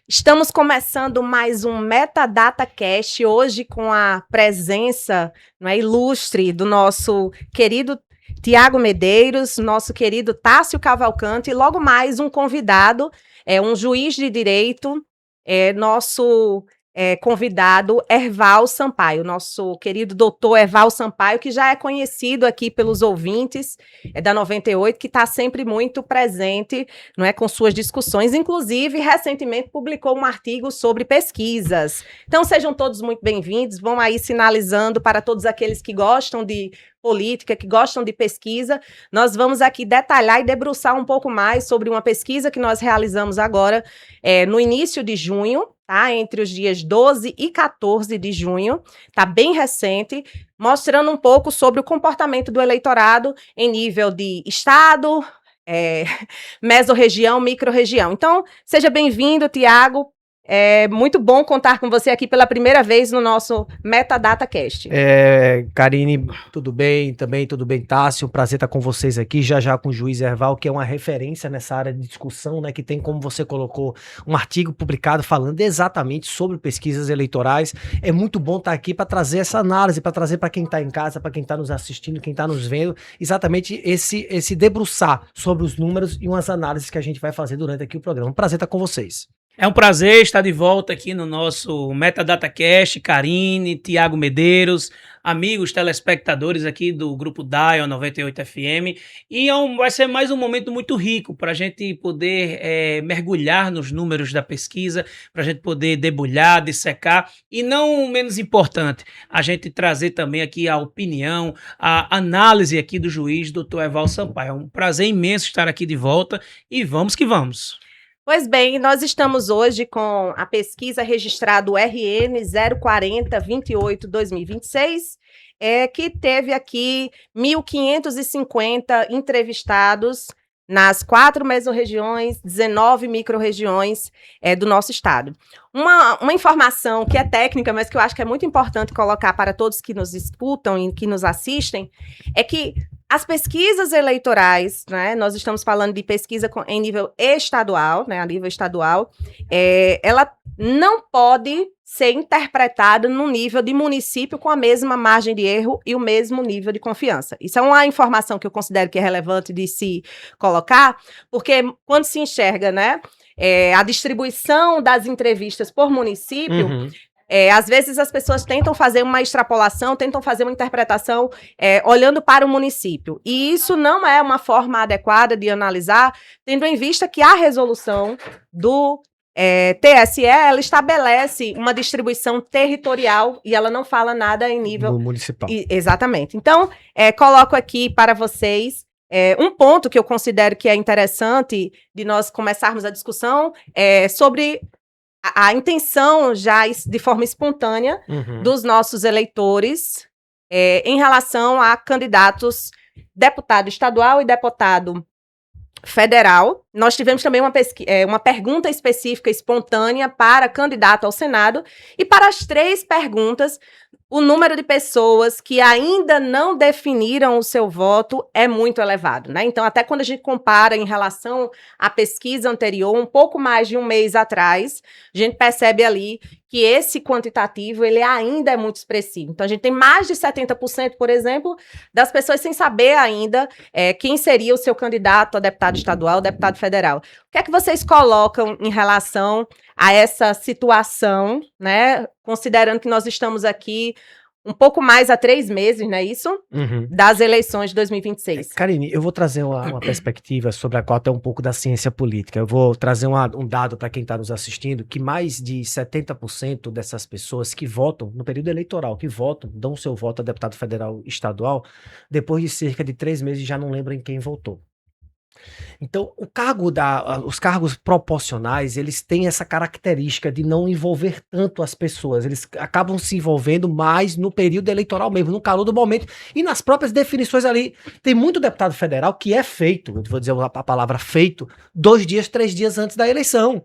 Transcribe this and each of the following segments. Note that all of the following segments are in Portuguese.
Estamos começando mais um Metadata Cast, hoje com a presença, não é, ilustre do nosso querido Tiago Medeiros, nosso querido Tássio Cavalcante, e logo mais um convidado, um juiz de direito, nosso convidado Erval Sampaio, nosso querido doutor Erval Sampaio, que já é conhecido aqui pelos ouvintes da 98, que está sempre muito presente, não é, com suas discussões, inclusive recentemente publicou um artigo sobre pesquisas. Então sejam todos muito bem-vindos, vão aí sinalizando para todos aqueles que gostam de política, que gostam de pesquisa. Nós vamos aqui detalhar e debruçar um pouco mais sobre uma pesquisa que nós realizamos agora no início de junho, tá? Entre os dias 12 e 14 de junho, tá bem recente, mostrando um pouco sobre o comportamento do eleitorado em nível de estado, mesorregião, microrregião. Então, seja bem-vindo, Tiago. É muito bom contar com você aqui pela primeira vez no nosso Metadata Cast. Karine, tudo bem? Também tudo bem, Tássio? Prazer estar com vocês aqui, já com o juiz Erval, que é uma referência nessa área de discussão, né? Que tem, como você colocou, um artigo publicado falando exatamente sobre pesquisas eleitorais. É muito bom estar aqui para trazer essa análise, para trazer para quem está em casa, para quem está nos assistindo, quem está nos vendo, exatamente esse debruçar sobre os números e umas análises que a gente vai fazer durante aqui o programa. Um prazer estar com vocês. É um prazer estar de volta aqui no nosso Metadata Cast, Karine, Tiago Medeiros, amigos telespectadores aqui do Grupo Dial 98 FM. E vai ser mais um momento muito rico para a gente poder mergulhar nos números da pesquisa, para a gente poder debulhar, dissecar e, não menos importante, a gente trazer também aqui a opinião, a análise aqui do juiz, doutor Erval Sampaio. É um prazer imenso estar aqui de volta e vamos que vamos. Pois bem, nós estamos hoje com a pesquisa registrada RN 04028-2026, que teve aqui 1.550 entrevistados nas 4 mesorregiões, 19 microrregiões do nosso estado. Uma informação que é técnica, mas que eu acho que é muito importante colocar para todos que nos escutam e que nos assistem, é que as pesquisas eleitorais, né, nós estamos falando de pesquisa em nível estadual, né, a nível estadual, ela não pode ser interpretada no nível de município com a mesma margem de erro e o mesmo nível de confiança. Isso é uma informação que eu considero que é relevante de se colocar, porque quando se enxerga, né, a distribuição das entrevistas por município, às vezes as pessoas tentam fazer uma extrapolação, tentam fazer uma interpretação olhando para o município. E isso não é uma forma adequada de analisar, tendo em vista que a resolução do TSE, ela estabelece uma distribuição territorial e ela não fala nada em nível municipal. Exatamente. Então, coloco aqui para vocês um ponto que eu considero que é interessante de nós começarmos a discussão sobre a intenção já de forma espontânea dos nossos eleitores em relação a candidatos deputado estadual e deputado federal. Nós tivemos também uma pergunta específica espontânea para candidato ao Senado, e para as 3 perguntas, o número de pessoas que ainda não definiram o seu voto é muito elevado, né? Então, até quando a gente compara em relação à pesquisa anterior, um pouco mais de um mês atrás, a gente percebe ali que esse quantitativo, ele ainda é muito expressivo. Então, a gente tem mais de 70%, por exemplo, das pessoas sem saber ainda quem seria o seu candidato a deputado estadual, deputado federal. O que é que vocês colocam em relação a essa situação, né? Considerando que nós estamos aqui um pouco mais há 3 meses, não é isso? Das eleições de 2026. Karine, eu vou trazer uma perspectiva sobre a qual até um pouco da ciência política. Eu vou trazer um dado para quem está nos assistindo, que mais de 70% dessas pessoas que votam no período eleitoral, dão o seu voto a deputado federal e estadual, depois de cerca de 3 meses já não lembram em quem votou. Então, os cargos proporcionais, eles têm essa característica de não envolver tanto as pessoas. Eles acabam se envolvendo mais no período eleitoral mesmo, no calor do momento. E nas próprias definições ali, tem muito deputado federal que é feito, eu vou dizer a palavra feito, 2 dias, 3 dias antes da eleição.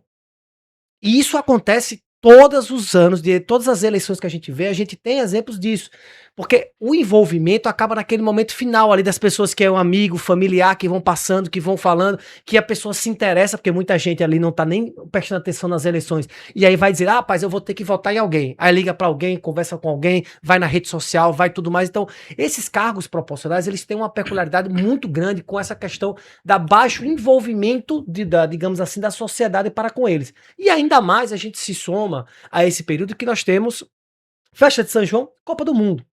E isso acontece todos os anos, de todas as eleições que a gente vê, a gente tem exemplos disso. Porque o envolvimento acaba naquele momento final ali das pessoas que é um amigo, familiar, que vão passando, que vão falando, que a pessoa se interessa, porque muita gente ali não tá nem prestando atenção nas eleições. E aí vai dizer, ah, rapaz, eu vou ter que votar em alguém. Aí liga pra alguém, conversa com alguém, vai na rede social, vai tudo mais. Então, esses cargos proporcionais, eles têm uma peculiaridade muito grande com essa questão da baixo envolvimento, digamos assim, da sociedade para com eles. E ainda mais a gente se soma a esse período que nós temos Festa de São João, Copa do Mundo.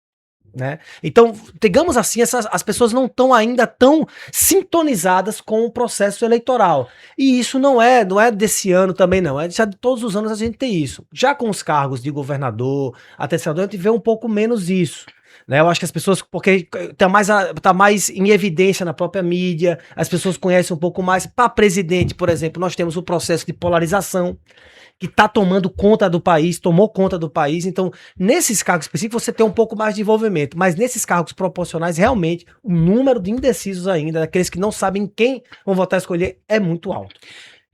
Né? Então, digamos assim, as pessoas não estão ainda tão sintonizadas com o processo eleitoral. E isso não é desse ano também, não. Já de todos os anos a gente tem isso. Já com os cargos de governador, até senador, a gente vê um pouco menos isso. Né? Eu acho que as pessoas, porque tá mais em evidência na própria mídia, as pessoas conhecem um pouco mais. Para presidente, por exemplo, nós temos o processo de polarização, que está tomando conta do país, tomou conta do país. Então, nesses cargos específicos, você tem um pouco mais de envolvimento. Mas nesses cargos proporcionais, realmente, o número de indecisos ainda, daqueles que não sabem quem vão votar e escolher, é muito alto.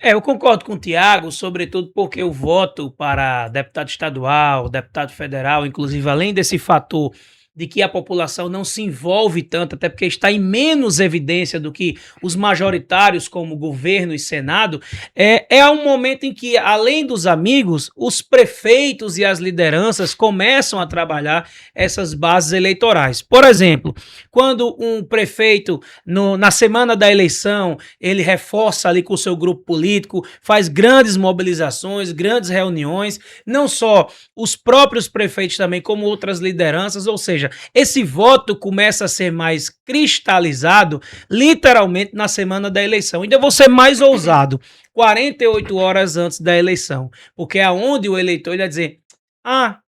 Eu concordo com o Tiago, sobretudo porque o voto para deputado estadual, deputado federal, inclusive, além desse fator de que a população não se envolve tanto, até porque está em menos evidência do que os majoritários, como governo e Senado, é um momento em que, além dos amigos, os prefeitos e as lideranças começam a trabalhar essas bases eleitorais. Por exemplo, quando um prefeito, na semana da eleição, ele reforça ali com o seu grupo político, faz grandes mobilizações, grandes reuniões, não só os próprios prefeitos também, como outras lideranças, ou seja, esse voto começa a ser mais cristalizado literalmente na semana da eleição. Ainda vou ser mais ousado, 48 horas antes da eleição, porque é onde o eleitor vai dizer,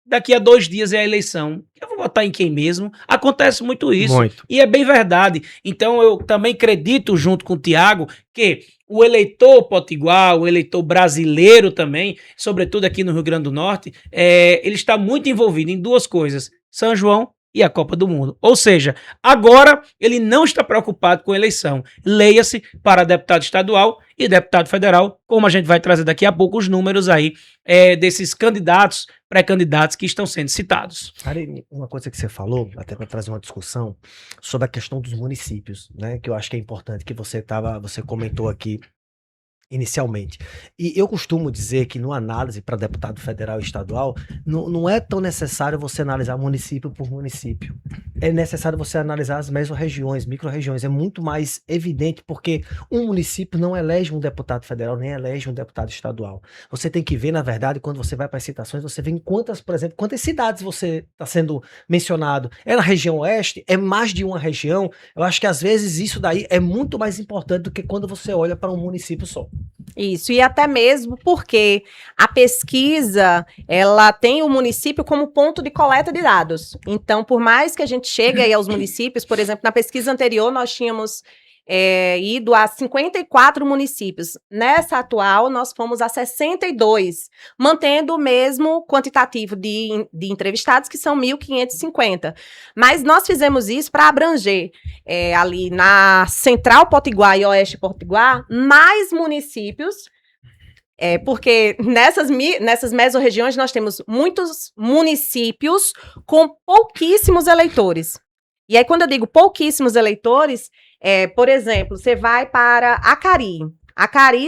daqui a 2 dias é a eleição, eu vou votar em quem mesmo? Acontece muito isso. Muito. E é bem verdade. Então eu também acredito, junto com o Tiago, que o eleitor potiguar, o eleitor brasileiro também, sobretudo aqui no Rio Grande do Norte, ele está muito envolvido em 2 coisas, São João e a Copa do Mundo. Ou seja, agora ele não está preocupado com a eleição. Leia-se para deputado estadual e deputado federal, como a gente vai trazer daqui a pouco os números aí desses candidatos, pré-candidatos que estão sendo citados. Ari, uma coisa que você falou, até para trazer uma discussão, sobre a questão dos municípios, né? Que eu acho que é importante, que você comentou aqui inicialmente. E eu costumo dizer que numa análise para deputado federal e estadual, não é tão necessário você analisar município por município. É necessário você analisar as mesorregiões, micro-regiões. É muito mais evidente porque um município não elege um deputado federal, nem elege um deputado estadual. Você tem que ver, na verdade, quando você vai para as citações, você vê em quantas cidades você está sendo mencionado. É na região oeste? É mais de uma região? Eu acho que às vezes isso daí é muito mais importante do que quando você olha para um município só. Isso, e até mesmo porque a pesquisa, ela tem o município como ponto de coleta de dados. Então, por mais que a gente chegue aí aos municípios, por exemplo, na pesquisa anterior nós tínhamos ido a 54 municípios. Nessa atual, nós fomos a 62, mantendo o mesmo quantitativo de entrevistados, que são 1.550. Mas nós fizemos isso para abranger ali na Central Potiguar e Oeste Potiguar mais municípios, porque nessas mesorregiões nós temos muitos municípios com pouquíssimos eleitores. E aí, quando eu digo pouquíssimos eleitores, por exemplo, você vai para Acari,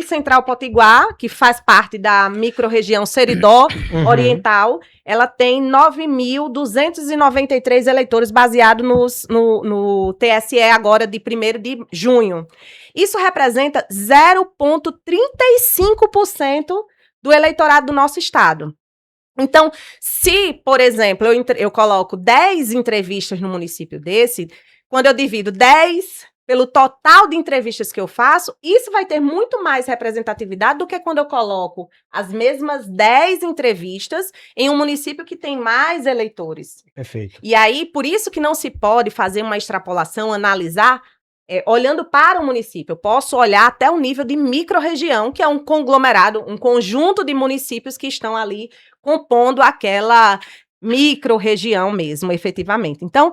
Central Potiguar, que faz parte da micro-região Seridó Oriental, ela tem 9.293 eleitores baseado no TSE agora de 1º de junho. Isso representa 0,35% do eleitorado do nosso estado. Então, se, por exemplo, eu coloco 10 entrevistas no município desse, quando eu divido 10 pelo total de entrevistas que eu faço, isso vai ter muito mais representatividade do que quando eu coloco as mesmas 10 entrevistas em um município que tem mais eleitores. Perfeito. E aí, por isso que não se pode fazer uma extrapolação, analisar olhando para o município. Eu posso olhar até o nível de micro-região, que é um conglomerado, um conjunto de municípios que estão ali compondo micro-região mesmo, efetivamente. Então,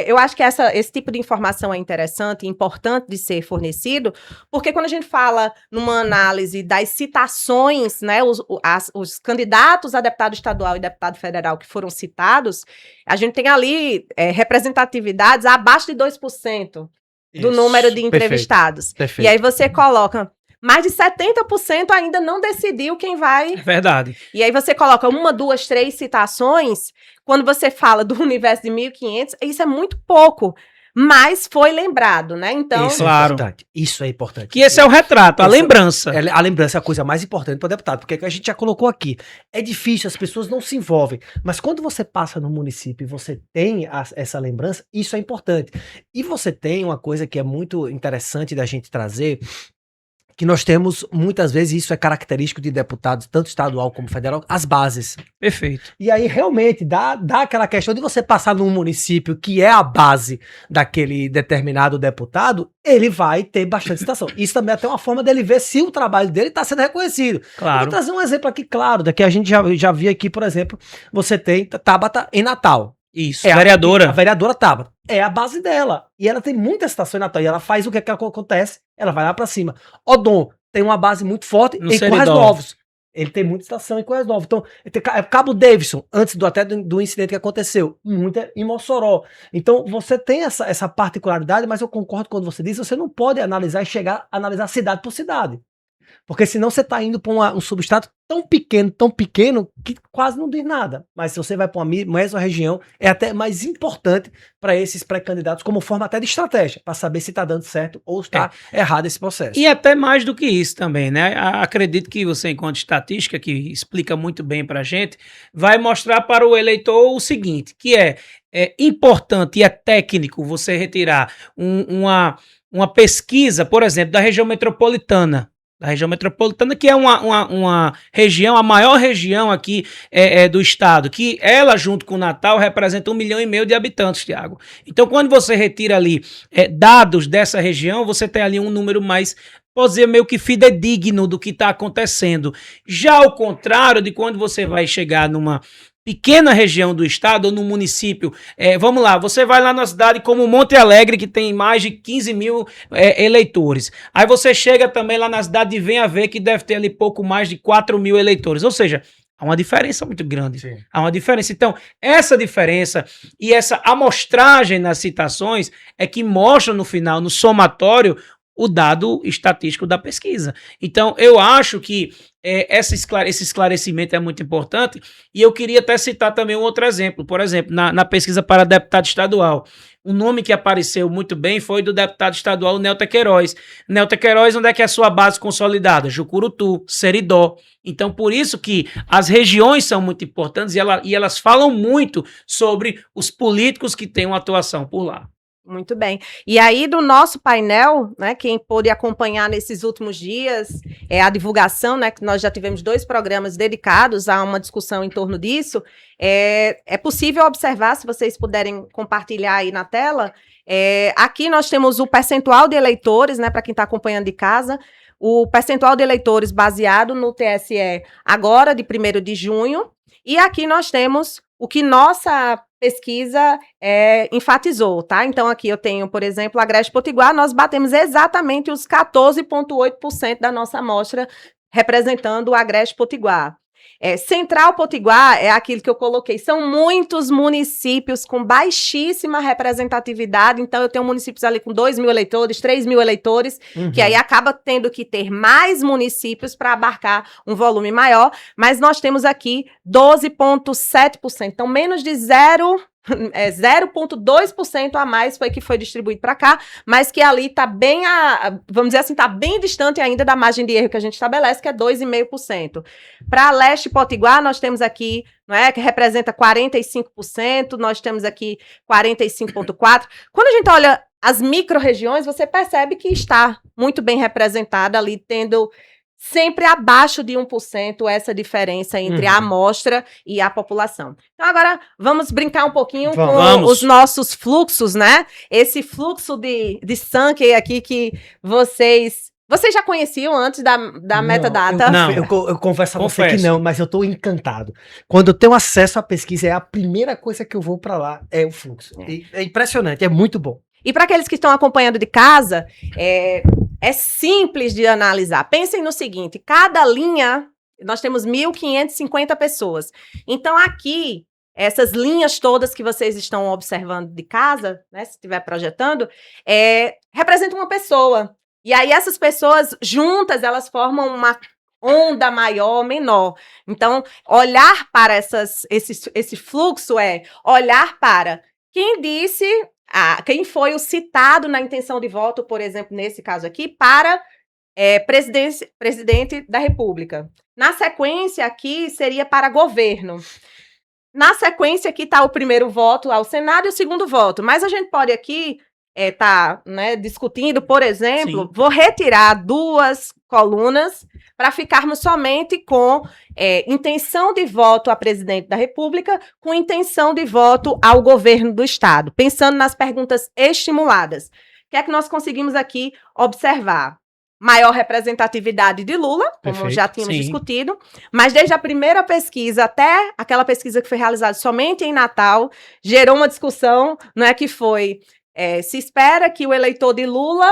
eu acho que esse tipo de informação é interessante e importante de ser fornecido, porque quando a gente fala numa análise das citações, né, os candidatos a deputado estadual e deputado federal que foram citados, a gente tem ali representatividades abaixo de 2% do número de entrevistados. Perfeito. E aí você coloca... Mais de 70% ainda não decidiu quem vai... É verdade. E aí você coloca 1, 2, 3 citações, quando você fala do universo de 1.500, isso é muito pouco, mas foi lembrado, né? Então... Isso Claro. é importante. Isso é importante. Que esse é o retrato, a lembrança. A lembrança é a coisa mais importante para o deputado, porque a gente já colocou aqui. É difícil, as pessoas não se envolvem, mas quando você passa no município e você tem essa lembrança, isso é importante. E você tem uma coisa que é muito interessante da gente trazer, que nós temos, muitas vezes, isso é característico de deputados, tanto estadual como federal, as bases. Perfeito. E aí, realmente, dá aquela questão de você passar num município que é a base daquele determinado deputado, ele vai ter bastante citação. Isso também é até uma forma dele ver se o trabalho dele está sendo reconhecido. Claro. Eu vou trazer um exemplo aqui, claro, daqui a gente já viu aqui, por exemplo, você tem Tabata em Natal. Isso, vereadora. A vereadora Tabata. É a base dela. E ela tem muita citação em Natal. E ela faz o que acontece? Ela vai lá pra cima. Odon tem uma base muito forte No em Seridó. Currais Novos. Ele tem muita estação em Currais Novos. Então, Cabo Davidson, antes do incidente que aconteceu, muita em Mossoró. Então, você tem essa particularidade, mas eu concordo quando você diz, você não pode analisar e chegar a analisar cidade por cidade. Porque senão você está indo para um substrato tão pequeno, que quase não diz nada. Mas se você vai para uma mesma região, é até mais importante para esses pré-candidatos, como forma até de estratégia, para saber se está dando certo ou está errado esse processo. E até mais do que isso também, né? Acredito que você, enquanto estatística, que explica muito bem para a gente, vai mostrar para o eleitor o seguinte, que é importante e é técnico você retirar uma pesquisa, por exemplo, da região metropolitana, que é uma região, a maior região aqui do estado, que ela, junto com o Natal, representa 1,5 milhão de habitantes, Thiago. Então, quando você retira ali dados dessa região, você tem ali um número mais, pode dizer, meio que fidedigno do que está acontecendo. Já ao contrário de quando você vai chegar numa pequena região do estado ou no município, vamos lá, você vai lá na cidade como Monte Alegre, que tem mais de 15 mil eleitores. Aí você chega também lá na cidade de Venha Ver, que deve ter ali pouco mais de 4 mil eleitores. Ou seja, há uma diferença muito grande. Sim. Há uma diferença. Então, essa diferença e essa amostragem nas citações é que mostra no final, no somatório, o dado estatístico da pesquisa. Então, eu acho que esse esclarecimento é muito importante, e eu queria até citar também um outro exemplo. Por exemplo, na pesquisa para deputado estadual, o nome que apareceu muito bem foi do deputado estadual Nelta Queiroz. Nelta Queiroz, onde é que é a sua base consolidada? Jucurutu, Seridó. Então, por isso que as regiões são muito importantes e elas falam muito sobre os políticos que têm uma atuação por lá. Muito bem. E aí, do nosso painel, né, quem pôde acompanhar nesses últimos dias, a divulgação, né, que nós já tivemos 2 programas dedicados a uma discussão em torno disso, é possível observar, se vocês puderem compartilhar aí na tela, aqui nós temos o percentual de eleitores, né, para quem está acompanhando de casa, o percentual de eleitores baseado no TSE agora, de 1º de junho, e aqui nós temos o que nossa pesquisa enfatizou, tá? Então, aqui eu tenho, por exemplo, a Agreste Potiguar, nós batemos exatamente os 14,8% da nossa amostra representando o Agreste Potiguar. Central Potiguar é aquilo que eu coloquei, são muitos municípios com baixíssima representatividade, então eu tenho municípios ali com 2 mil eleitores, 3 mil eleitores, que aí acaba tendo que ter mais municípios para abarcar um volume maior, mas nós temos aqui 12,7%, então menos de 0,2% a mais foi que foi distribuído para cá, mas que ali está bem, vamos dizer assim, está bem distante ainda da margem de erro que a gente estabelece, que é 2,5%. Para Leste Potiguar, nós temos aqui, não é, que representa 45%, nós temos aqui 45,4%. Quando a gente olha as micro-regiões, você percebe que está muito bem representada ali, tendo sempre abaixo de 1% essa diferença entre a amostra e a população. Então, agora, vamos brincar um pouquinho com os nossos fluxos, né? Esse fluxo de Sankey aqui que vocês Vocês já conheciam antes da metadata? Eu confesso a você que não, mas eu tô encantado. Quando eu tenho acesso à pesquisa, é a primeira coisa que eu vou para lá, é o fluxo. É impressionante, é muito bom. E para aqueles que estão acompanhando de casa, é simples de analisar. Pensem no seguinte, cada linha, nós temos 1.550 pessoas. Então, aqui, essas linhas todas que vocês estão observando de casa, né, se estiver projetando, representam uma pessoa. E aí, essas pessoas juntas, elas formam uma onda maior ou menor. Então, olhar para esse fluxo é olhar para quem disse, quem foi o citado na intenção de voto, por exemplo, nesse caso aqui, para presidente da República. Na sequência, aqui seria para governo. Na sequência, aqui está o primeiro voto ao Senado e o segundo voto. Mas a gente pode aqui discutindo, por exemplo, vou retirar 2 colunas para ficarmos somente com intenção de voto a presidente da República, com intenção de voto ao governo do Estado, pensando nas perguntas estimuladas. O que é que nós conseguimos aqui observar? Maior representatividade de Lula, como Perfeito, já tínhamos discutido, mas desde a primeira pesquisa até aquela pesquisa que foi realizada somente em Natal, gerou uma discussão, não é que foi... se espera que o eleitor de Lula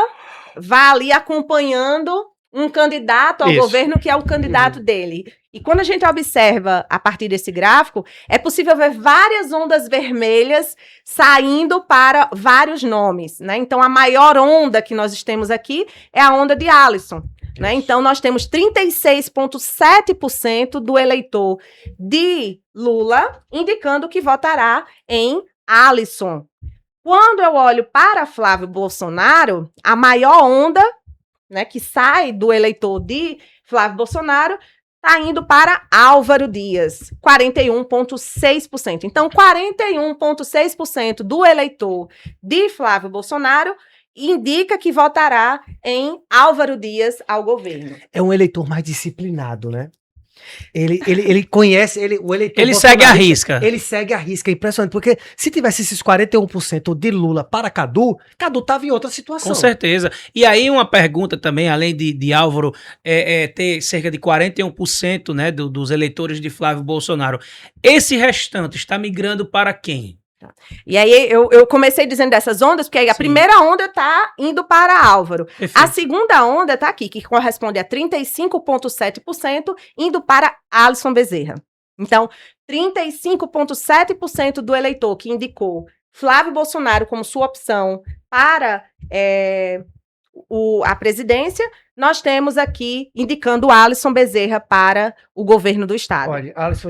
vá ali acompanhando um candidato ao governo que é o candidato dele. E quando a gente observa a partir desse gráfico, é possível ver várias ondas vermelhas saindo para vários nomes, né? Então, a maior onda que nós temos aqui é a onda de Alisson. Né? Então, nós temos 36,7% do eleitor de Lula indicando que votará em Alisson. Quando eu olho para Flávio Bolsonaro, a maior onda, né, que sai do eleitor de Flávio Bolsonaro está indo para Álvaro Dias, 41,6%. Então, 41,6% do eleitor de Flávio Bolsonaro indica que votará em Álvaro Dias ao governo. É um eleitor mais disciplinado, né? Ele conhece, o eleitor... Ele segue a risca. Ele segue a risca, é impressionante, porque se tivesse esses 41% de Lula para Cadu estava em outra situação. Com certeza. E aí uma pergunta também, além de Álvaro ter cerca de 41%, né, dos eleitores de Flávio Bolsonaro, esse restante está migrando para quem? E aí eu comecei dizendo dessas ondas, porque aí a primeira onda está indo para Álvaro. Perfeito. A segunda onda está aqui, que corresponde a 35,7%, indo para Alisson Bezerra. Então, 35,7% do eleitor que indicou Flávio Bolsonaro como sua opção para a presidência, nós temos aqui indicando Alisson Bezerra para o governo do Estado. Olha, Alisson,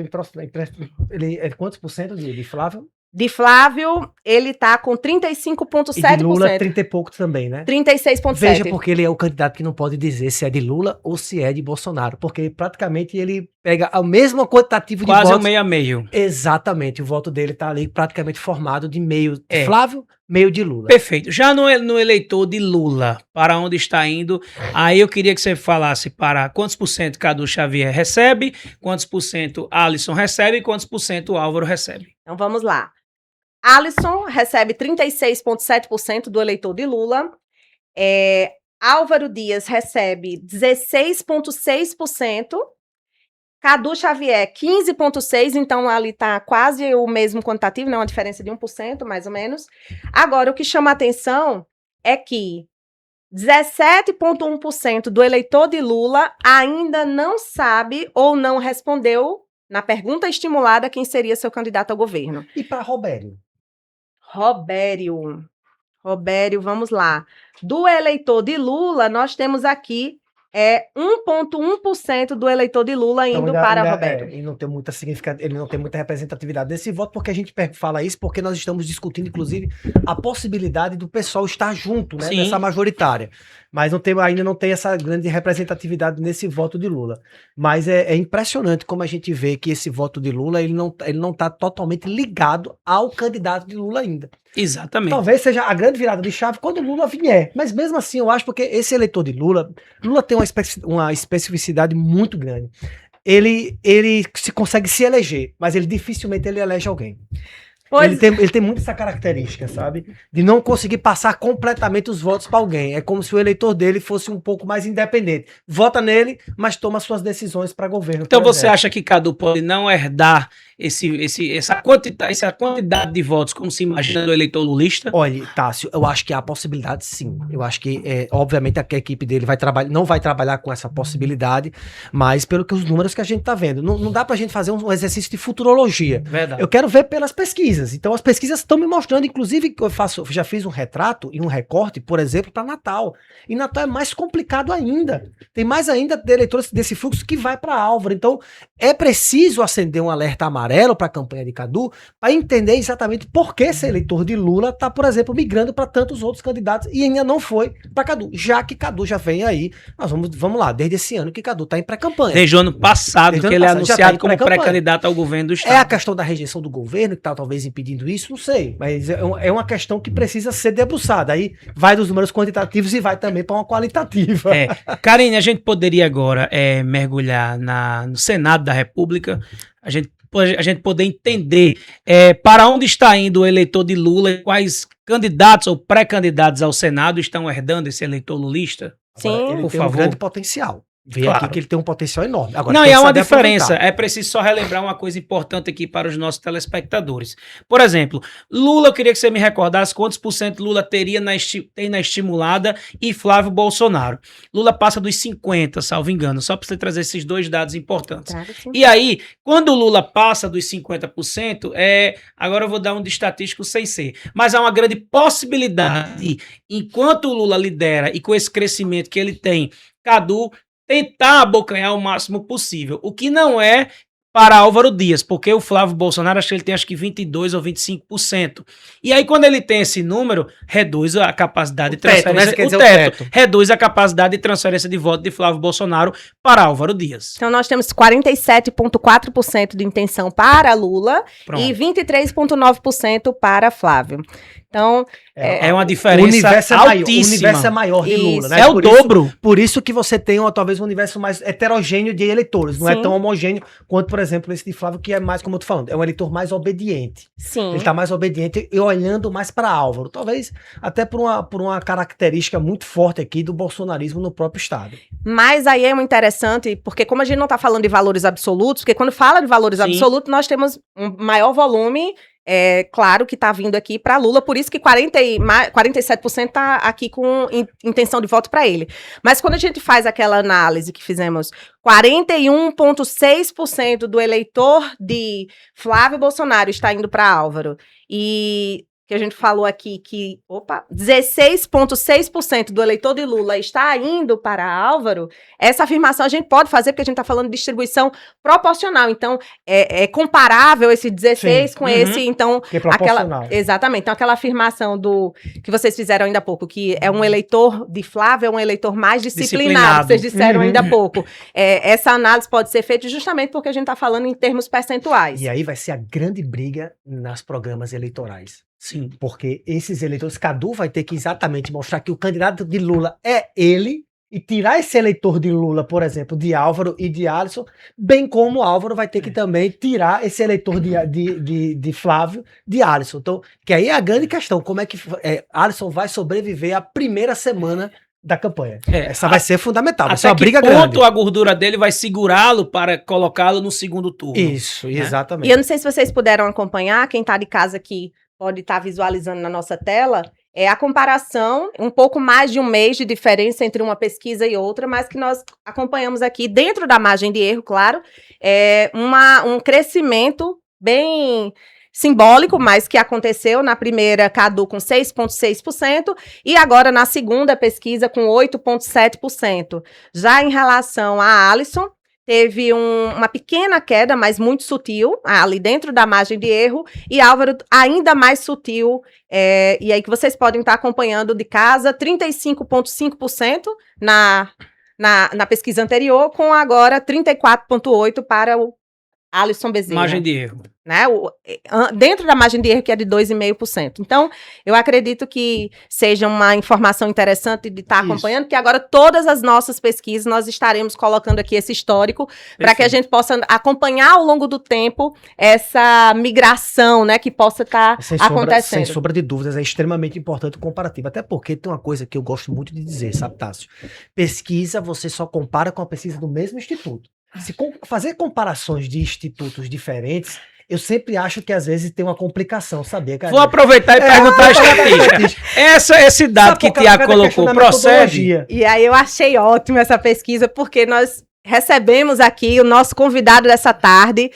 ele é quantos por cento de Flávio? De Flávio, ele tá com 35,7%. E de Lula, 30 e pouco também, né? 36,7%. Veja porque ele é o candidato que não pode dizer se é de Lula ou se é de Bolsonaro, porque praticamente ele pega a mesma quantitativo de votos. Quase meio a meio. Exatamente, o voto dele tá ali praticamente formado de meio de Flávio, meio de Lula. Perfeito. Já no eleitor de Lula, para onde está indo, aí eu queria que você falasse para quantos por cento Cadu Xavier recebe, quantos por cento Alisson recebe e quantos por cento Álvaro recebe. Então vamos lá. Alisson recebe 36,7% do eleitor de Lula. Álvaro Dias recebe 16,6%. Cadu Xavier, 15,6%. Então, ali está quase o mesmo quantitativo, né? Uma diferença de 1%, mais ou menos. Agora, o que chama a atenção é que 17,1% do eleitor de Lula ainda não sabe ou não respondeu na pergunta estimulada quem seria seu candidato ao governo. E para Robério? Robério, vamos lá. Do eleitor de Lula, nós temos aqui 1,1% do eleitor de Lula indo para Robério. Ele não tem muita ele não tem muita representatividade desse voto, porque a gente fala isso porque nós estamos discutindo, inclusive, a possibilidade do pessoal estar junto, né, nessa majoritária. Mas ainda não tem essa grande representatividade nesse voto de Lula. Mas é impressionante como a gente vê que esse voto de Lula ele não está totalmente ligado ao candidato de Lula ainda. Exatamente. Talvez seja a grande virada de chave quando o Lula vier. Mas mesmo assim, eu acho porque esse eleitor de Lula tem uma especificidade muito grande. Ele consegue se eleger, mas ele dificilmente elege alguém. Ele tem muito essa característica, sabe? De não conseguir passar completamente os votos para alguém. É como se o eleitor dele fosse um pouco mais independente. Vota nele, mas toma suas decisões para governo. Então você acha que Cadu pode não herdar essa quantidade de votos como se imagina do eleitor lulista? Olha, Tássio, eu acho que há possibilidade sim. Eu acho que, obviamente, a equipe dele não vai trabalhar com essa possibilidade, mas pelo que os números que a gente tá vendo. Não dá pra gente fazer um exercício de futurologia. Verdade. Eu quero ver pelas pesquisas. Então, as pesquisas estão me mostrando, inclusive, que eu já fiz um retrato e um recorte, por exemplo, para Natal. E Natal é mais complicado ainda. Tem mais ainda de eleitores desse fluxo que vai para Álvaro. Então, é preciso acender um alerta amarelo para a campanha de Cadu para entender exatamente por que esse eleitor de Lula está, por exemplo, migrando para tantos outros candidatos e ainda não foi para Cadu. Já que Cadu já vem aí, nós vamos lá, desde esse ano que Cadu está em pré-campanha. Desde o ano passado, que ele é anunciado como pré-candidato ao governo do Estado. É a questão da rejeição do governo que está talvez impedindo isso, não sei, mas é uma questão que precisa ser debruçada. Aí vai dos números quantitativos e vai também para uma qualitativa. Karine, a gente poderia agora mergulhar no Senado da República, a gente poder entender para onde está indo o eleitor de Lula e quais candidatos ou pré-candidatos ao Senado estão herdando esse eleitor lulista? Agora, ele tem um grande potencial. Vê aqui que ele tem um potencial enorme. Agora, não, e há uma diferença. É preciso só relembrar uma coisa importante aqui para os nossos telespectadores. Por exemplo, Lula, eu queria que você me recordasse quantos por cento Lula tem na estimulada e Flávio Bolsonaro. Lula passa dos 50, salvo engano, só para você trazer esses dois dados importantes. Claro, e aí, quando o Lula passa dos 50%, agora eu vou dar um de estatístico sem ser, mas há uma grande possibilidade, enquanto o Lula lidera e com esse crescimento que ele tem, Cadu tentar abocanhar o máximo possível, o que não é para Álvaro Dias, porque o Flávio Bolsonaro, acho que 22% ou 25%. E aí, quando ele tem esse número, reduz a capacidade de transferência, o teto, reduz a capacidade de transferência de voto de Flávio Bolsonaro para Álvaro Dias. Então, nós temos 47,4% de intenção para Lula e 23,9% para Flávio. Então, é uma diferença altíssima. O universo é maior de Lula, né? É o dobro. Por isso que você tem talvez um universo mais heterogêneo de eleitores. Não é tão homogêneo quanto, por exemplo, esse de Flávio, que é mais, como eu tô falando, é um eleitor mais obediente. Sim. Ele está mais obediente e olhando mais para Álvaro. Talvez até por uma característica muito forte aqui do bolsonarismo no próprio Estado. Mas aí é muito interessante, porque como a gente não está falando de valores absolutos, porque quando fala de valores absolutos, nós temos um maior volume. Claro que está vindo aqui para Lula, por isso que 47% está aqui com intenção de voto para ele. Mas quando a gente faz aquela análise que fizemos, 41,6% do eleitor de Flávio Bolsonaro está indo para Álvaro, e que a gente falou aqui que 16,6% do eleitor de Lula está indo para Álvaro, essa afirmação a gente pode fazer porque a gente está falando de distribuição proporcional. Então, é comparável esse 16 com esse, então... Que é proporcional. Exatamente. Então, aquela afirmação que vocês fizeram ainda há pouco, que é um eleitor de Flávio, é um eleitor mais disciplinado. Vocês disseram ainda há pouco. Essa análise pode ser feita justamente porque a gente está falando em termos percentuais. E aí vai ser a grande briga nos programas eleitorais. Sim. Porque esses eleitores, Cadu vai ter que exatamente mostrar que o candidato de Lula é ele e tirar esse eleitor de Lula, por exemplo, de Álvaro e de Alisson, bem como Álvaro vai ter que também tirar esse eleitor de Flávio de Alisson. Então, que aí é a grande questão, como é que Alisson vai sobreviver à primeira semana da campanha. Essa vai ser fundamental, vai ser uma briga grande. Até que ponto a gordura dele vai segurá-lo para colocá-lo no segundo turno. Isso, exatamente. E eu não sei se vocês puderam acompanhar, quem está de casa aqui pode estar visualizando na nossa tela, a comparação, um pouco mais de um mês de diferença entre uma pesquisa e outra, mas que nós acompanhamos aqui, dentro da margem de erro, claro, um crescimento bem simbólico, mas que aconteceu na primeira Cadu com 6,6% e agora na segunda pesquisa com 8,7%. Já em relação a Alisson, teve uma pequena queda, mas muito sutil, ali dentro da margem de erro, e Álvaro ainda mais sutil, e aí que vocês podem estar acompanhando de casa, 35,5% na pesquisa anterior, com agora 34,8% para o Alisson Bezerra. Margem de erro. né? Dentro da margem de erro, que é de 2,5%. Então, eu acredito que seja uma informação interessante de estar acompanhando, que agora todas as nossas pesquisas, nós estaremos colocando aqui esse histórico, para que a gente possa acompanhar ao longo do tempo essa migração, né, que possa estar acontecendo. Sem sombra de dúvidas, é extremamente importante o comparativo, até porque tem uma coisa que eu gosto muito de dizer, sabe, Tássio? Pesquisa, você só compara com a pesquisa do mesmo instituto. Se fazer comparações de institutos diferentes, eu sempre acho que às vezes tem uma complicação, sabia, cara? Vou aproveitar e perguntar a estatística. Esse dado que o Tiago colocou procede? E aí eu achei ótimo essa pesquisa, porque nós recebemos aqui o nosso convidado dessa tarde,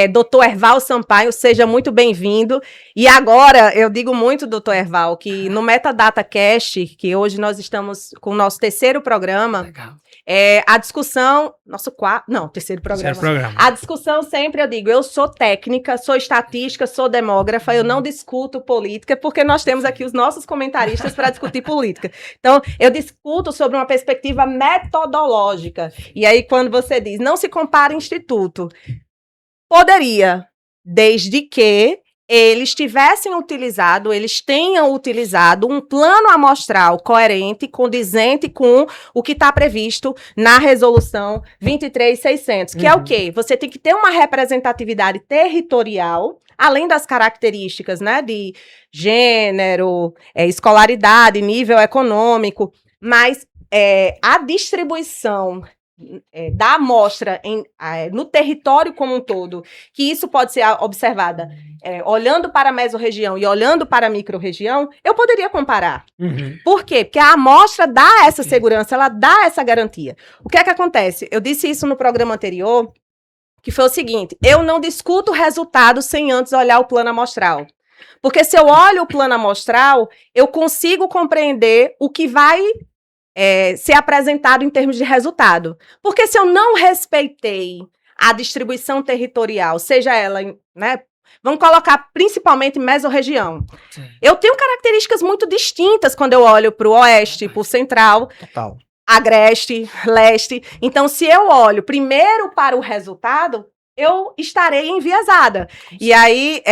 Dr. Erval Sampaio, seja muito bem-vindo. E agora, eu digo muito, Dr. Erval, que no Metadata Cast, que hoje nós estamos com o nosso terceiro programa, Legal. A discussão, terceiro programa. A discussão sempre, eu digo, eu sou técnica, sou estatística, sou demógrafa, eu não discuto política, porque nós temos aqui os nossos comentaristas para discutir política. Então, eu discuto sobre uma perspectiva metodológica. E aí, quando você diz, não se compara instituto, poderia, desde que eles tenham utilizado um plano amostral coerente, condizente com o que está previsto na resolução 23.600, que é o quê? Você tem que ter uma representatividade territorial, além das características, né, de gênero, escolaridade, nível econômico, mas a distribuição da amostra no território como um todo, que isso pode ser observada olhando para a mesorregião e olhando para a microrregião, eu poderia comparar. Por quê? Porque a amostra dá essa segurança, ela dá essa garantia. O que é que acontece? Eu disse isso no programa anterior, que foi o seguinte, eu não discuto o resultado sem antes olhar o plano amostral. Porque se eu olho o plano amostral, eu consigo compreender o que vai ser apresentado em termos de resultado. Porque se eu não respeitei a distribuição territorial, seja ela, né, vamos colocar principalmente mesorregião. Eu tenho características muito distintas quando eu olho para o oeste, para o central, agreste, leste. Então, se eu olho primeiro para o resultado, eu estarei enviesada. E aí,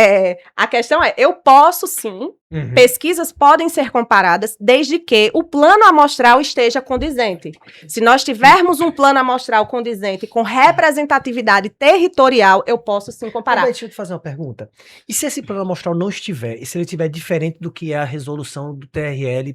a questão eu posso sim, pesquisas podem ser comparadas desde que o plano amostral esteja condizente. Se nós tivermos um plano amostral condizente com representatividade territorial, eu posso sim comparar. Deixa eu te fazer uma pergunta. E se esse plano amostral não estiver, e se ele estiver diferente do que é a resolução do TRL,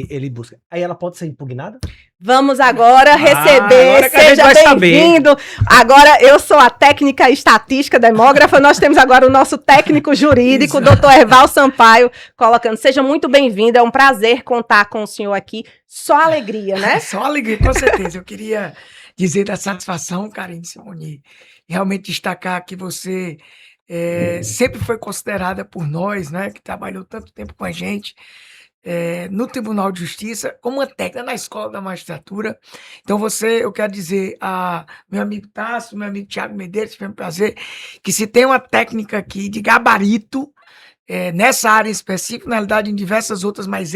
ele busca, aí ela pode ser impugnada? Vamos agora receber, seja bem-vindo. Agora eu sou a técnica estatística demógrafa, nós temos agora o nosso técnico jurídico, Dr. Erval Sampaio, colocando, seja muito bem-vindo, é um prazer contar com o senhor aqui, só alegria, né? Só alegria, com certeza. Eu queria dizer da satisfação, Karine Simoni, realmente destacar que você sempre foi considerada por nós, né, que trabalhou tanto tempo com a gente, no Tribunal de Justiça, como uma técnica na Escola da Magistratura. Então eu quero dizer a meu amigo Tássio, meu amigo Tiago Medeiros, foi um prazer, que se tem uma técnica aqui de gabarito, nessa área específica, na realidade em diversas outras, mas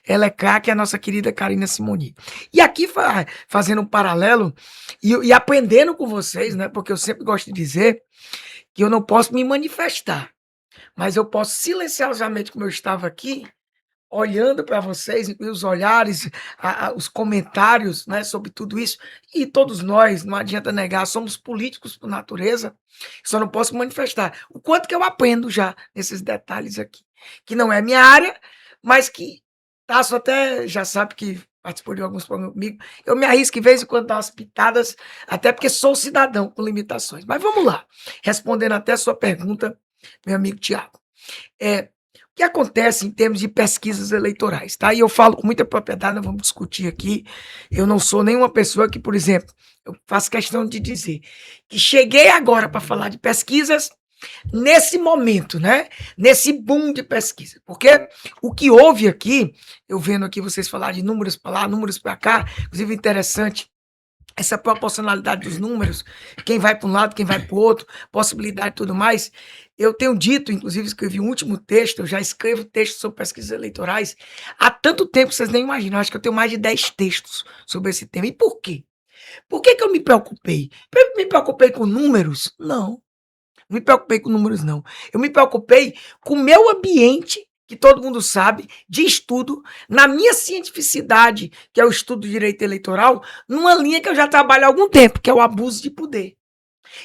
ela é craque, a nossa querida Karine Simoni. E aqui fazendo um paralelo e aprendendo com vocês, né, porque eu sempre gosto de dizer que eu não posso me manifestar, mas eu posso silenciosamente, como eu estava aqui, olhando para vocês, os olhares, os comentários, né, sobre tudo isso, e todos nós, não adianta negar, somos políticos por natureza, só não posso manifestar. O quanto que eu aprendo já nesses detalhes aqui, que não é minha área, mas que Tássio até já sabe que participou de alguns programas comigo, eu me arrisco de vez em quando dar umas pitadas, até porque sou cidadão com limitações. Mas vamos lá, respondendo até a sua pergunta, meu amigo Tiago. O que acontece em termos de pesquisas eleitorais, tá? E eu falo com muita propriedade, nós vamos discutir aqui. Eu não sou nenhuma pessoa que, por exemplo, eu faço questão de dizer que cheguei agora para falar de pesquisas nesse momento, né? Nesse boom de pesquisa. Porque o que houve aqui, eu vendo aqui vocês falarem de números para lá, números para cá, inclusive interessante, essa proporcionalidade dos números, quem vai para um lado, quem vai para o outro, possibilidade e tudo mais. Eu tenho dito, inclusive escrevi um último texto, eu já escrevo textos sobre pesquisas eleitorais há tanto tempo que vocês nem imaginam, acho que eu tenho mais de 10 textos sobre esse tema. E por quê? Por que eu me preocupei? Me preocupei com números? Não. Não me preocupei com números, não. Eu me preocupei com o meu ambiente, que todo mundo sabe, de estudo, na minha cientificidade, que é o estudo do direito eleitoral, numa linha que eu já trabalho há algum tempo, que é o abuso de poder.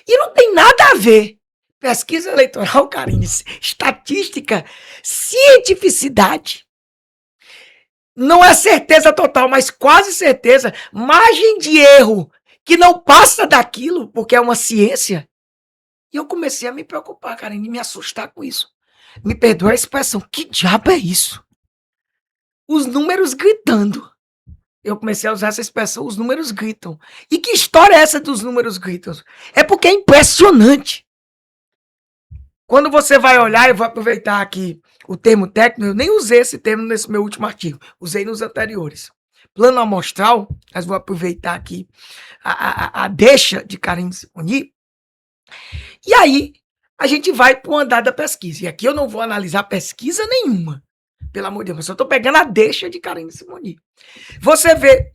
E não tem nada a ver. Pesquisa eleitoral, Karine, estatística, cientificidade. Não é certeza total, mas quase certeza. Margem de erro que não passa daquilo, porque é uma ciência. E eu comecei a me preocupar, Karine, me assustar com isso. Me perdoa a expressão, que diabo é isso? Os números gritando. Eu comecei a usar essa expressão, os números gritam. E que história é essa dos números gritam? É porque é impressionante. Quando você vai olhar, eu vou aproveitar aqui o termo técnico, eu nem usei esse termo nesse meu último artigo, usei nos anteriores. Plano amostral, mas vou aproveitar aqui a deixa de Karine Simoni. E aí, a gente vai para o andar da pesquisa. E aqui eu não vou analisar pesquisa nenhuma, pelo amor de Deus, eu só estou pegando a deixa de Karine Simoni. Você vê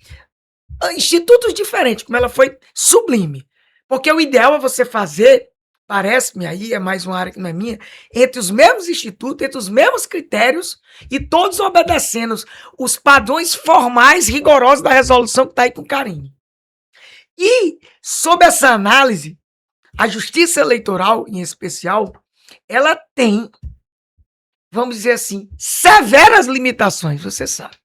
institutos diferentes, como ela foi sublime. Porque o ideal é você fazer, parece-me aí, é mais uma área que não é minha, entre os mesmos institutos, entre os mesmos critérios, e todos obedecendo os padrões formais rigorosos da resolução que está aí com Karine. E, sob essa análise, a Justiça Eleitoral, em especial, ela tem, vamos dizer assim, severas limitações, você sabe.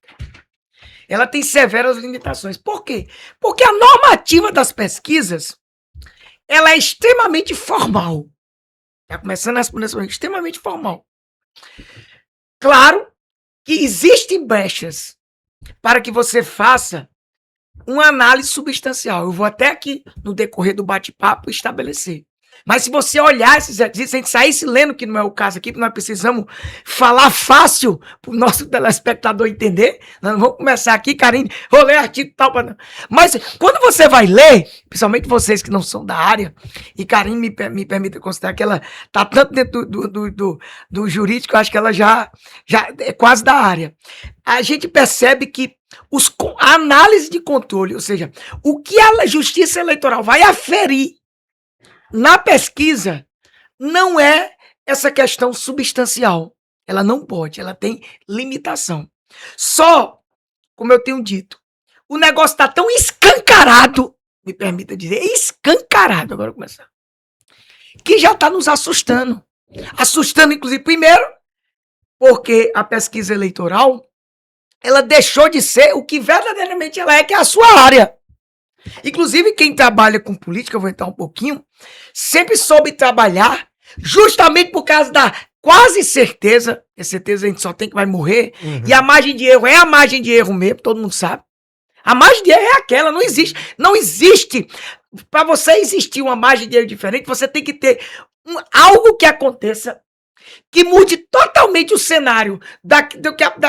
Ela tem severas limitações. Por quê? Porque a normativa das pesquisas, ela é extremamente formal. Está começando a responder essa extremamente formal. Claro que existem brechas para que você faça uma análise substancial. Eu vou até aqui, no decorrer do bate-papo, estabelecer. Mas se você olhar esses exercícios, a gente saísse lendo, que não é o caso aqui, porque nós precisamos falar fácil para o nosso telespectador entender. Nós não vamos começar aqui, Karine, vou ler artigo e tal. Mas quando você vai ler, principalmente vocês que não são da área, e Karine me permita considerar que ela está tanto dentro do jurídico, eu acho que ela já é quase da área. A gente percebe que a análise de controle, ou seja, o que a Justiça Eleitoral vai aferir na pesquisa não é essa questão substancial. Ela não pode, ela tem limitação. Só, como eu tenho dito, o negócio está tão escancarado, me permita dizer, escancarado, agora começar, que já está nos assustando. Assustando, inclusive, primeiro, porque a pesquisa eleitoral, ela deixou de ser o que verdadeiramente ela é, que é a sua área. Inclusive, quem trabalha com política, eu vou entrar um pouquinho, sempre soube trabalhar justamente por causa da quase certeza, a certeza a gente só tem que vai morrer, e a margem de erro é a margem de erro mesmo, todo mundo sabe. A margem de erro é aquela, não existe. Para você existir uma margem de erro diferente, você tem que ter algo que aconteça que mude totalmente o cenário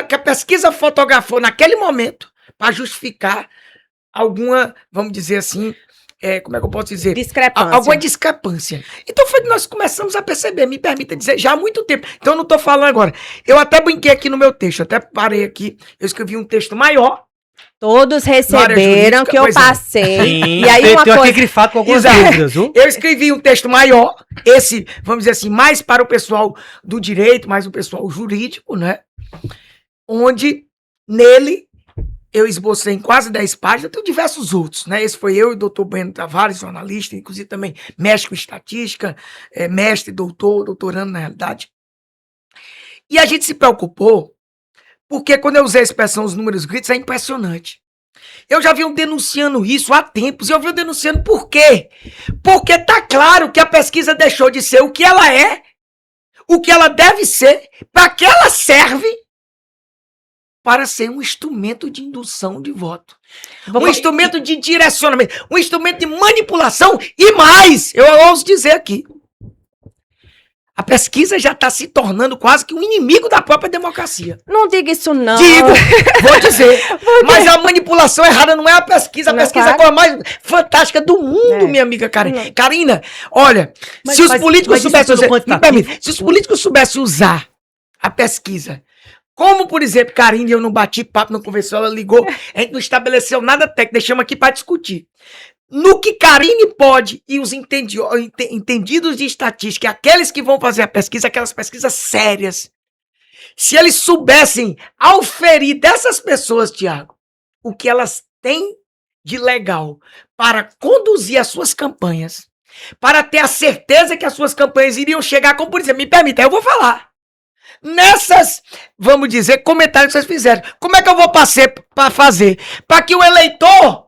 que a pesquisa fotografou naquele momento para justificar alguma, vamos dizer assim, como é que eu posso dizer? Discrepância. Alguma discrepância. Então foi que nós começamos a perceber, me permita dizer, já há muito tempo. Então eu não estou falando agora. Eu até brinquei aqui no meu texto, até parei aqui, eu escrevi um texto maior. Todos receberam que eu passei. Sim, E aí uma eu coisa... aqui grifado com algumas Exato. dúvidas, viu? Eu escrevi um texto maior, esse, vamos dizer assim, mais para o pessoal do direito, mais o pessoal jurídico, né? Onde, nele, eu esbocei em quase 10 páginas, tem diversos outros, né? Esse foi eu e o doutor Bueno Tavares, jornalista, inclusive também mestre com estatística, mestre, doutorando na realidade. E a gente se preocupou, porque quando eu usei a expressão os números gritos, é impressionante. Eu já venho denunciando isso há tempos, e eu venho denunciando por quê? Porque tá claro que a pesquisa deixou de ser o que ela é, o que ela deve ser, para que ela serve, para ser um instrumento de indução de voto. Um instrumento de direcionamento, um instrumento de manipulação e mais, eu ouso dizer aqui, a pesquisa já está se tornando quase que um inimigo da própria democracia. Não diga isso não. Digo, vou dizer, mas a manipulação errada não é a pesquisa. A pesquisa é a coisa mais fantástica do mundo, minha amiga Karine. Karina, olha, se os políticos soubessem se os políticos soubessem usar a pesquisa, como, por exemplo, Karine, eu não bati papo, não conversou, ela ligou, a gente não estabeleceu nada técnico, deixamos aqui para discutir. no que Karine pode e os entendidos de estatística, aqueles que vão fazer a pesquisa, aquelas pesquisas sérias, se eles soubessem auferir dessas pessoas, Tiago, o que elas têm de legal para conduzir as suas campanhas, para ter a certeza que as suas campanhas iriam chegar, como por exemplo, me permita, eu vou falar. Nessas, vamos dizer, comentários que vocês fizeram. Como é que eu vou fazer para que o eleitor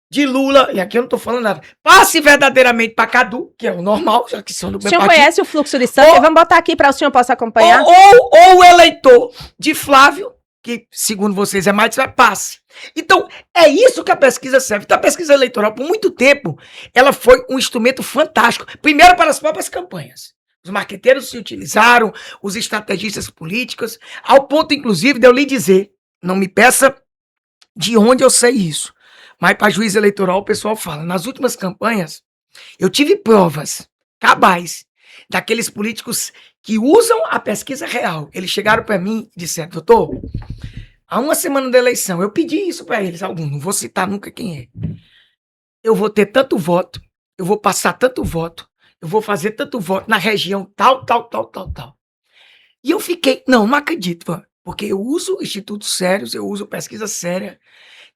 de Lula, e aqui eu não tô falando nada, passe verdadeiramente para Cadu, que é o normal, já que são do meu O senhor partido. conhece o fluxo de sangue? Vamos botar aqui para o senhor possa acompanhar. Ou o eleitor de Flávio, que segundo vocês é mais, passe. Então, é isso que a pesquisa serve. Então, a pesquisa eleitoral, por muito tempo, ela foi um instrumento fantástico. Primeiro para as próprias campanhas. Os marqueteiros se utilizaram, os estrategistas políticos, ao ponto, inclusive, de eu lhe dizer, não me peça de onde eu sei isso, mas para juiz eleitoral o pessoal fala, nas últimas campanhas, eu tive provas cabais daqueles políticos que usam a pesquisa real. Eles chegaram para mim e disseram, doutor, há uma semana da eleição, eu pedi isso para eles, alguns, não vou citar nunca quem é. Eu vou ter tanto voto, eu vou passar tanto voto, eu vou fazer tanto voto na região tal. E eu fiquei, não acredito, porque eu uso institutos sérios, eu uso pesquisa séria,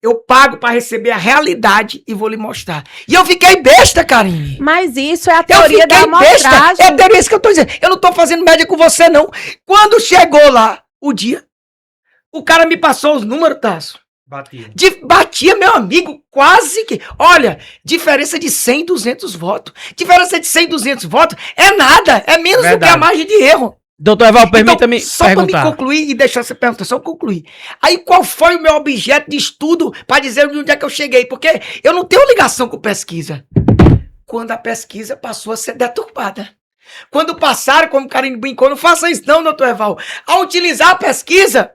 eu pago para receber a realidade e vou lhe mostrar. E eu fiquei besta, Karine. Mas isso é a teoria da besta. amostragem. É a teoria que eu tô dizendo. Eu não tô fazendo média com você, não. Quando chegou lá o dia, o cara me passou os números, Tasso. Batia, meu amigo, quase que... Olha, diferença de 100, 200 votos. Diferença de 100, 200 votos é nada. É menos do que a margem de erro. Doutor Eval, permita-me só perguntar. Só para me concluir e deixar essa pergunta, só concluir. Aí qual foi o meu objeto de estudo para dizer onde é que eu cheguei? Porque eu não tenho ligação com pesquisa. Quando a pesquisa passou a ser deturpada. Quando passaram, como o Karine brincou, não faça isso não, doutor Eval, a utilizar a pesquisa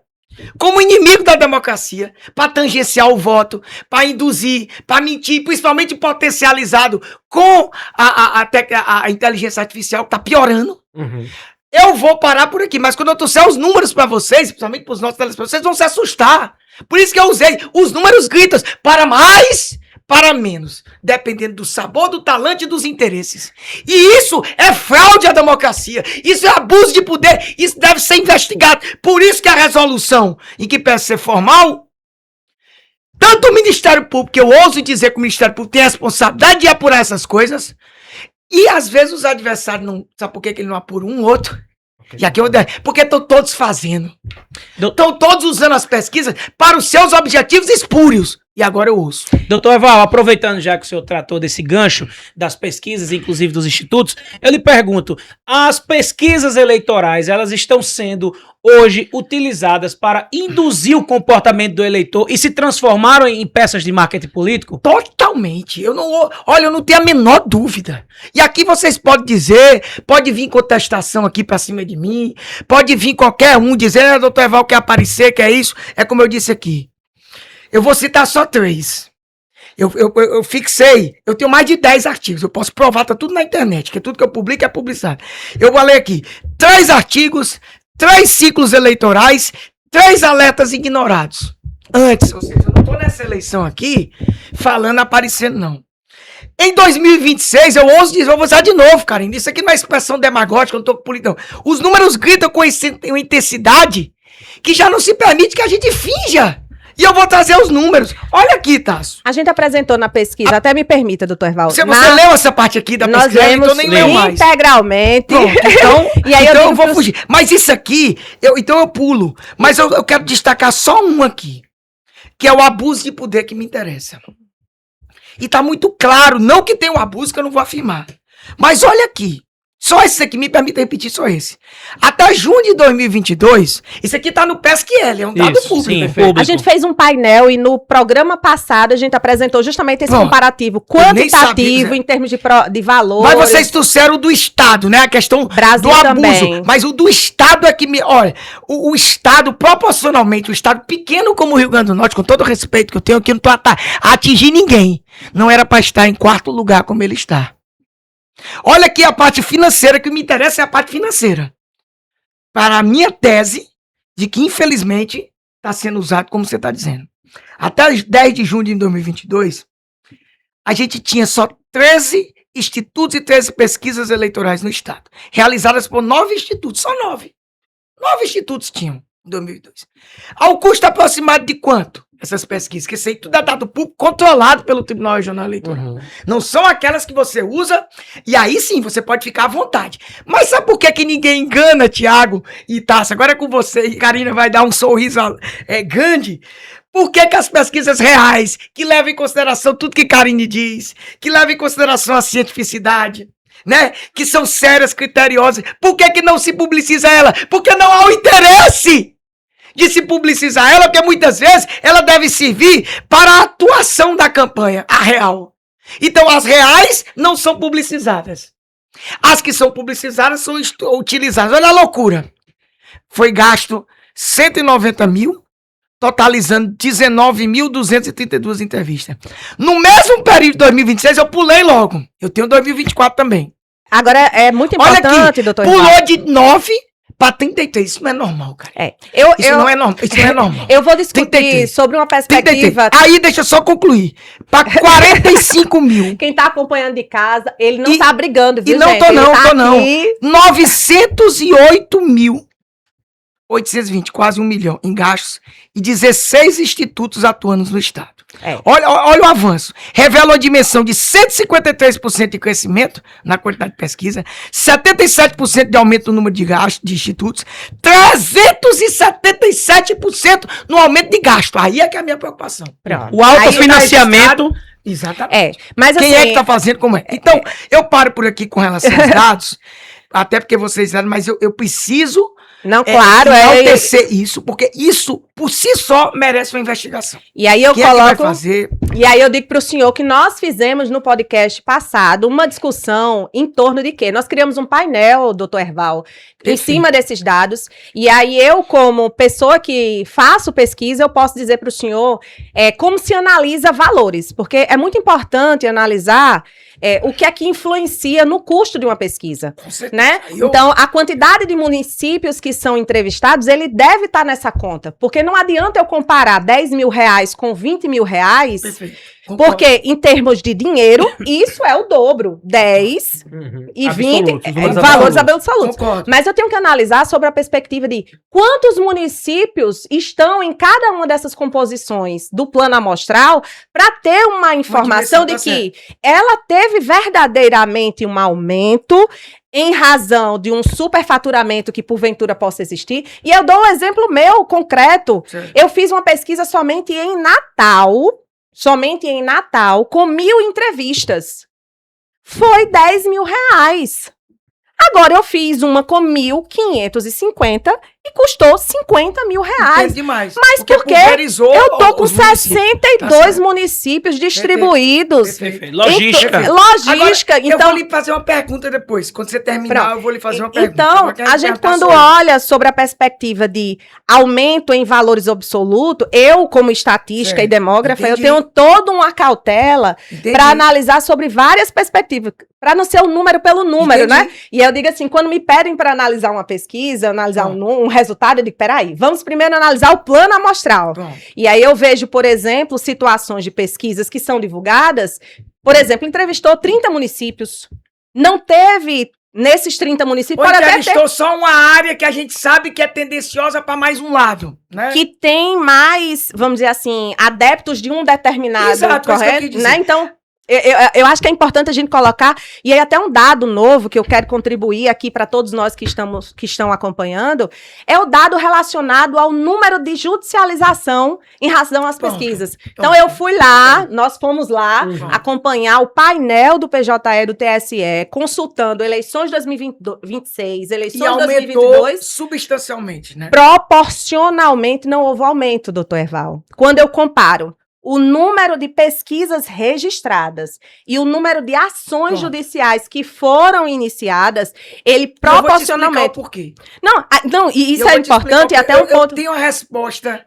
como inimigo da democracia, para tangenciar o voto, para induzir, para mentir, principalmente potencializado com a inteligência artificial que está piorando. Uhum. Eu vou parar por aqui, mas quando eu trouxer os números para vocês, principalmente para os nossos telespectadores, vocês vão se assustar. Por isso que eu usei os números gritos para mais, para menos, dependendo do sabor, do talento e dos interesses. E isso é fraude à democracia, isso é abuso de poder, isso deve ser investigado. Por isso que a resolução, em que peça ser formal, tanto o Ministério Público, que eu ouso dizer que o Ministério Público tem a responsabilidade de apurar essas coisas, e às vezes os adversários não... Sabe por que ele não apura um outro? E aqui porque estão todos fazendo. Estão todos usando as pesquisas para os seus objetivos espúrios. E agora eu ouço. Doutor Eval, aproveitando já que o senhor tratou desse gancho das pesquisas, inclusive dos institutos, eu lhe pergunto, as pesquisas eleitorais, elas estão sendo hoje utilizadas para induzir o comportamento do eleitor e se transformaram em peças de marketing político? Totalmente. Eu não tenho a menor dúvida. E aqui vocês podem dizer, pode vir contestação aqui pra cima de mim, pode vir qualquer um dizer, doutor Eval quer aparecer, quer isso. É como eu disse aqui. Eu vou citar só 3. Eu fixei, eu tenho mais de 10 artigos, eu posso provar, tá tudo na internet, que tudo que eu publico é publicado. Eu vou ler aqui 3 artigos, 3 ciclos eleitorais, 3 alertas ignorados. Antes, ou seja, eu não tô nessa eleição aqui falando, aparecendo, não. Em 2026, eu ouso dizer, eu vou usar de novo, Karine, isso aqui não é expressão demagógica, eu não tô com política, não. Os números gritam com uma intensidade que já não se permite que a gente finja. E eu vou trazer os números. Olha aqui, Tasso. A gente apresentou na pesquisa, até me permita, doutor Eval. Você leu essa parte aqui da pesquisa? Nós lemos então nem leu mais. integralmente. Pronto, então, e aí então eu vou fugir. Mas isso aqui, então eu pulo. Mas eu quero destacar só um aqui, que é o abuso de poder que me interessa. E tá muito claro, não que tem um abuso que eu não vou afirmar. Mas olha aqui. Só esse aqui, me permita repetir, só esse. Até junho de 2022, isso aqui tá no PSQL, é um dado público. Sim, público. A gente fez um painel e no programa passado a gente apresentou justamente esse comparativo quantitativo em termos de valores. Mas vocês trouxeram do Estado, né? A questão Brasil do abuso. Também. Mas o do Estado é que me... Olha, o Estado, proporcionalmente, o Estado pequeno como o Rio Grande do Norte, com todo o respeito que eu tenho aqui, não tô a atingir ninguém. Não era para estar em 4º lugar como ele está. Olha aqui a parte financeira, que me interessa é a parte financeira. Para a minha tese, de que infelizmente está sendo usado como você está dizendo. Até 10 de junho de 2022, a gente tinha só 13 institutos e 13 pesquisas eleitorais no estado, realizadas por 9 institutos, só 9. 9 institutos tinham em 2002. Ao custo aproximado de quanto? Essas pesquisas, que isso aí tudo é dado público controlado pelo Tribunal Regional Eleitoral. Não são aquelas que você usa, e aí sim, você pode ficar à vontade. Mas sabe por que ninguém engana, Tiago e Taça? Agora é com você, e Karina vai dar um sorriso grande. Por que as pesquisas reais, que levam em consideração tudo que Karine diz, que levam em consideração a cientificidade, né? Que são sérias, criteriosas, por que não se publiciza ela? Porque não há o interesse de se publicizar ela, porque muitas vezes ela deve servir para a atuação da campanha, a real. Então as reais não são publicizadas. As que são publicizadas são utilizadas. Olha a loucura. Foi gasto 190 mil, totalizando 19.232 entrevistas. No mesmo período de 2026, eu pulei logo. Eu tenho 2024 também. Agora, é muito Olha importante, aqui, doutor pulou Rivaldo. de 9 para 33. Isso não é normal, cara. Isso não é normal. Isso não é normal. Eu vou discutir 33. sobre uma 33. perspectiva. Aí, deixa eu só concluir. Para 45 mil. Quem tá acompanhando de casa, ele não tá brigando, viu, E não gente? tô Ele não, tá tô não. aqui. 908.820, quase 1 milhão em gastos, e 16 institutos atuando no estado. Olha o avanço. Revela uma dimensão de 153% de crescimento na quantidade de pesquisa, 77% de aumento no número de gastos de institutos, 377% no aumento de gasto. Aí é que é a minha preocupação. O autofinanciamento. Exatamente. Mas Quem assim, é que está fazendo como é? Então, eu paro por aqui com relação aos dados, até porque vocês disseram, mas eu preciso não, claro, enaltecer isso, porque isso, por si só, merece uma investigação. E aí eu Quem é que vai coloco. fazer? E aí eu digo para o senhor que nós fizemos no podcast passado uma discussão em torno de quê? Nós criamos um painel, doutor Herval, em cima desses dados. E aí eu, como pessoa que faço pesquisa, eu posso dizer para o senhor como se analisa valores, porque é muito importante analisar o que é que influencia no custo de uma pesquisa, né? Então, a quantidade de municípios que são entrevistados, ele deve estar nessa conta, porque não adianta eu comparar 10 mil reais com 20 mil reais, porque em termos de dinheiro, isso é o dobro, 10 e 20 valores absolutos. Mas eu tenho que analisar sobre a perspectiva de quantos municípios estão em cada uma dessas composições do plano amostral para ter uma informação de que ela teve verdadeiramente um aumento em razão de um superfaturamento que porventura possa existir. E eu dou um exemplo meu, concreto. Eu fiz uma pesquisa somente em Natal, com 1.000 entrevistas. Foi 10 mil reais. Agora eu fiz uma com 1.550 e custou 50 mil reais. Demais. Mas porque eu tô com 62 municípios distribuídos. Perfeito. Logística. Logística. Agora, então, eu vou lhe fazer uma pergunta depois. Quando você terminar, eu vou lhe fazer uma pergunta. Então, a gente quando olha sobre a perspectiva de aumento em valores absolutos, eu, como estatística e demógrafa, eu tenho toda uma cautela para analisar sobre várias perspectivas, para não ser um número pelo número, né? E eu digo assim, quando me pedem para analisar uma pesquisa, analisar um resultado, eu digo, peraí, vamos primeiro analisar o plano amostral. E aí eu vejo, por exemplo, situações de pesquisas que são divulgadas, por exemplo, entrevistou 30 municípios, não teve nesses 30 municípios... entrevistou só uma área que a gente sabe que é tendenciosa para mais um lado, né? Que tem mais, vamos dizer assim, adeptos de um determinado, correto? Né? Então... Eu acho que é importante a gente colocar, e aí até um dado novo que eu quero contribuir aqui para todos nós que estão acompanhando, é o dado relacionado ao número de judicialização em razão às pesquisas. Então eu fui lá, nós fomos lá acompanhar o painel do PJE, do TSE, consultando eleições de 2026, eleições de 2022. Substancialmente, né? Proporcionalmente não houve aumento, doutor Herval. Quando eu comparo o número de pesquisas registradas e o número de ações judiciais que foram iniciadas, ele proporcionalmente... Eu vou te explicar o porquê. Não, e isso é importante e até um ponto... Eu tenho uma resposta,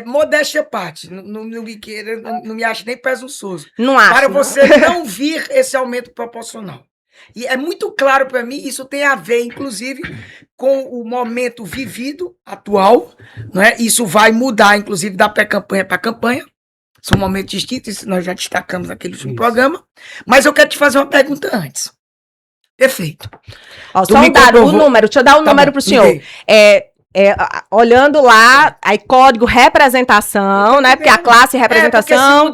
modéstia à parte, não me acho nem presunçoso. Não acho. Para você não vir esse aumento proporcional. E é muito claro para mim, isso tem a ver, inclusive, com o momento vivido, atual, não é? Isso vai mudar, inclusive, da pré-campanha para a campanha. São momentos distintos, isso nós já destacamos naquele último programa. Mas eu quero te fazer uma pergunta antes. Perfeito. Ó, só um dado, o número, deixa eu dar o número para o senhor. Olhando lá, aí código representação, né? Porque a classe representação.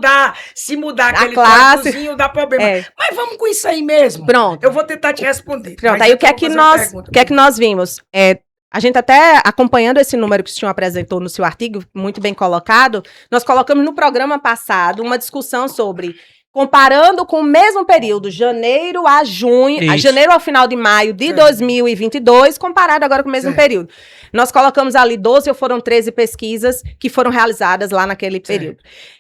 Se mudar a aquele classe, códigozinho, dá problema. Mas vamos com isso aí mesmo. Pronto. Eu vou tentar te responder. Pronto, aí o que é que nós vimos? A gente até acompanhando esse número que o senhor apresentou no seu artigo, muito bem colocado, nós colocamos no programa passado uma discussão sobre comparando com o mesmo período, janeiro a junho, a janeiro ao final de maio de 2022, comparado agora com o mesmo período. Nós colocamos ali 12 ou foram 13 pesquisas que foram realizadas lá naquele período.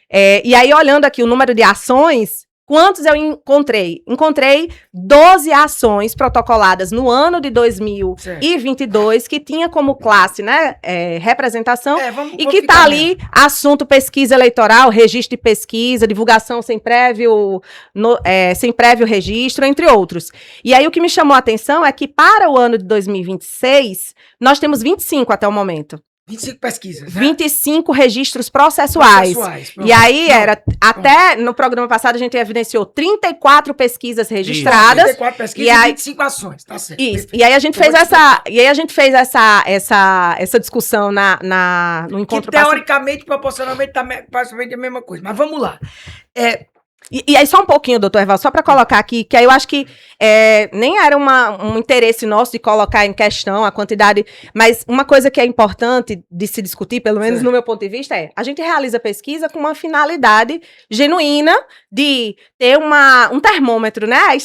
E aí, olhando aqui o número de ações, quantos eu encontrei? Encontrei 12 ações protocoladas no ano de 2022, que tinha como classe, né, representação, e que está ali assunto pesquisa eleitoral, registro de pesquisa, divulgação sem prévio registro, entre outros. E aí o que me chamou a atenção é que para o ano de 2026, nós temos 25 até o momento. 25 pesquisas, né? 25 registros processuais. E aí até no programa passado a gente evidenciou 34 pesquisas registradas. 34 pesquisas e 25 ações, tá certo. Isso. E aí a gente fez essa discussão no encontro passado. Teoricamente, proporcionalmente, tá praticamente a mesma coisa. Mas vamos lá. E aí, só um pouquinho, doutor Erval, só para colocar aqui, que aí eu acho que nem era um interesse nosso de colocar em questão a quantidade, mas uma coisa que é importante de se discutir, pelo menos no meu ponto de vista, a gente realiza pesquisa com uma finalidade genuína de ter um termômetro, né?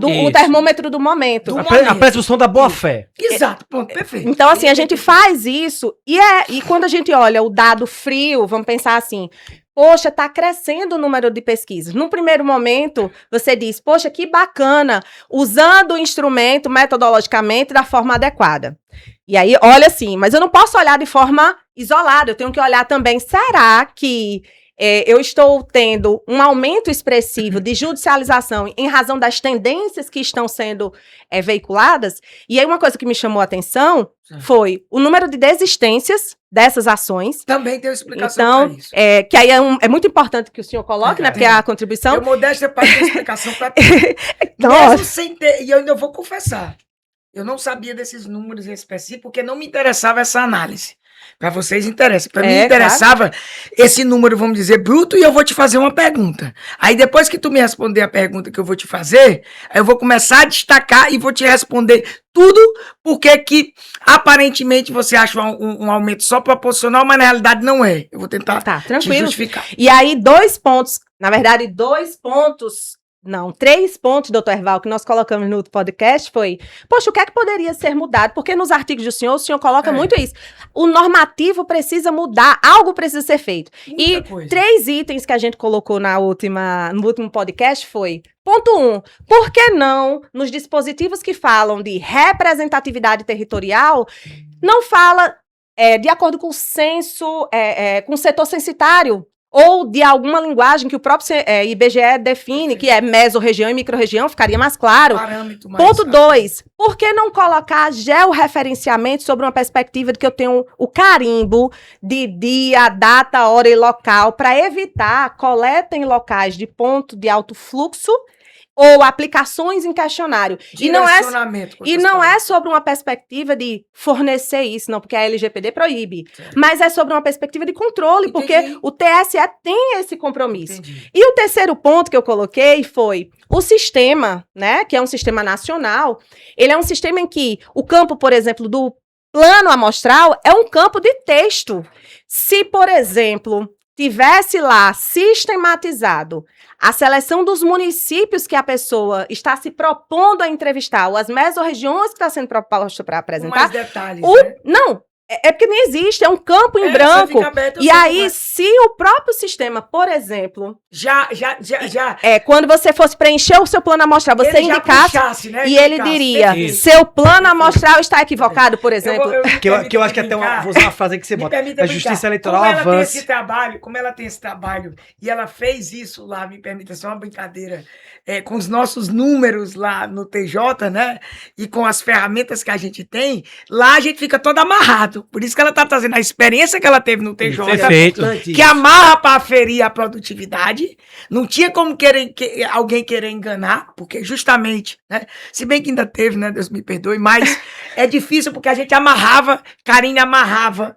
O termômetro do momento. A presunção da boa-fé. Exato, ponto, perfeito. Então, assim, a gente faz isso, e quando a gente olha o dado frio, vamos pensar assim, poxa, está crescendo o número de pesquisas. Num primeiro momento, você diz, poxa, que bacana, usando o instrumento metodologicamente da forma adequada. E aí, olha assim, mas eu não posso olhar de forma isolada, eu tenho que olhar também, será que eu estou tendo um aumento expressivo de judicialização em razão das tendências que estão sendo veiculadas? E aí uma coisa que me chamou a atenção foi o número de desistências dessas ações. Também tem uma explicação para isso. Que aí é muito importante que o senhor coloque, né? Porque é a contribuição. Eu modéstia para ter explicação para tudo. Mesmo sem ter, e eu ainda vou confessar, eu não sabia desses números em específico, porque não me interessava essa análise. Para vocês interessa. Para mim interessava esse número, vamos dizer, bruto, e eu vou te fazer uma pergunta. Aí depois que tu me responder a pergunta que eu vou te fazer, aí eu vou começar a destacar e vou te responder tudo, porque que aparentemente você acha um aumento só proporcional, mas na realidade não é. Eu vou tentar te justificar. E aí 2 pontos, na verdade 2 pontos... Não, 3 pontos, doutor Erval, que nós colocamos no podcast foi, poxa, o que é que poderia ser mudado? Porque nos artigos do senhor, o senhor coloca muito isso. O normativo precisa mudar, algo precisa ser feito. Muita coisa. 3 itens que a gente colocou no último podcast foi, ponto 1, por que não, nos dispositivos que falam de representatividade territorial, não fala de acordo com o censo, com o setor censitário, ou de alguma linguagem que o próprio IBGE define, que é mesorregião e microrregião, ficaria mais claro. Ponto 2, por que não colocar georreferenciamento sobre uma perspectiva de que eu tenho o carimbo de dia, data, hora e local, para evitar coleta em locais de ponto de alto fluxo, ou aplicações em questionário. E não é sobre uma perspectiva de fornecer isso, não, porque a LGPD proíbe. Mas é sobre uma perspectiva de controle, porque o TSE tem esse compromisso. E o terceiro ponto que eu coloquei foi o sistema, né, que é um sistema nacional, ele é um sistema em que o campo, por exemplo, do plano amostral é um campo de texto. Se, por exemplo, tivesse lá sistematizado a seleção dos municípios que a pessoa está se propondo a entrevistar, ou as mesorregiões que está sendo proposta para apresentar. Com mais detalhes, né? Não, é porque não existe, é um campo em branco. E aí, se o próprio sistema, por exemplo... Já. Quando você fosse preencher o seu plano amostral, você indicasse, né? E ele diria, seu plano amostral está equivocado, por exemplo. Que eu acho que até vou usar uma frase que você bota. A justiça eleitoral avança. Como ela tem esse trabalho, e ela fez isso lá, me permita só uma brincadeira, com os nossos números lá no TJ, né? E com as ferramentas que a gente tem, lá a gente fica todo amarrado. Por isso que ela está trazendo a experiência que ela teve no TJ, Perfeito. que amarra para aferir a produtividade. Não tinha como alguém querer enganar, porque justamente, né? Se bem que ainda teve, né? Deus me perdoe, mas é difícil porque a gente amarrava, Karine amarrava,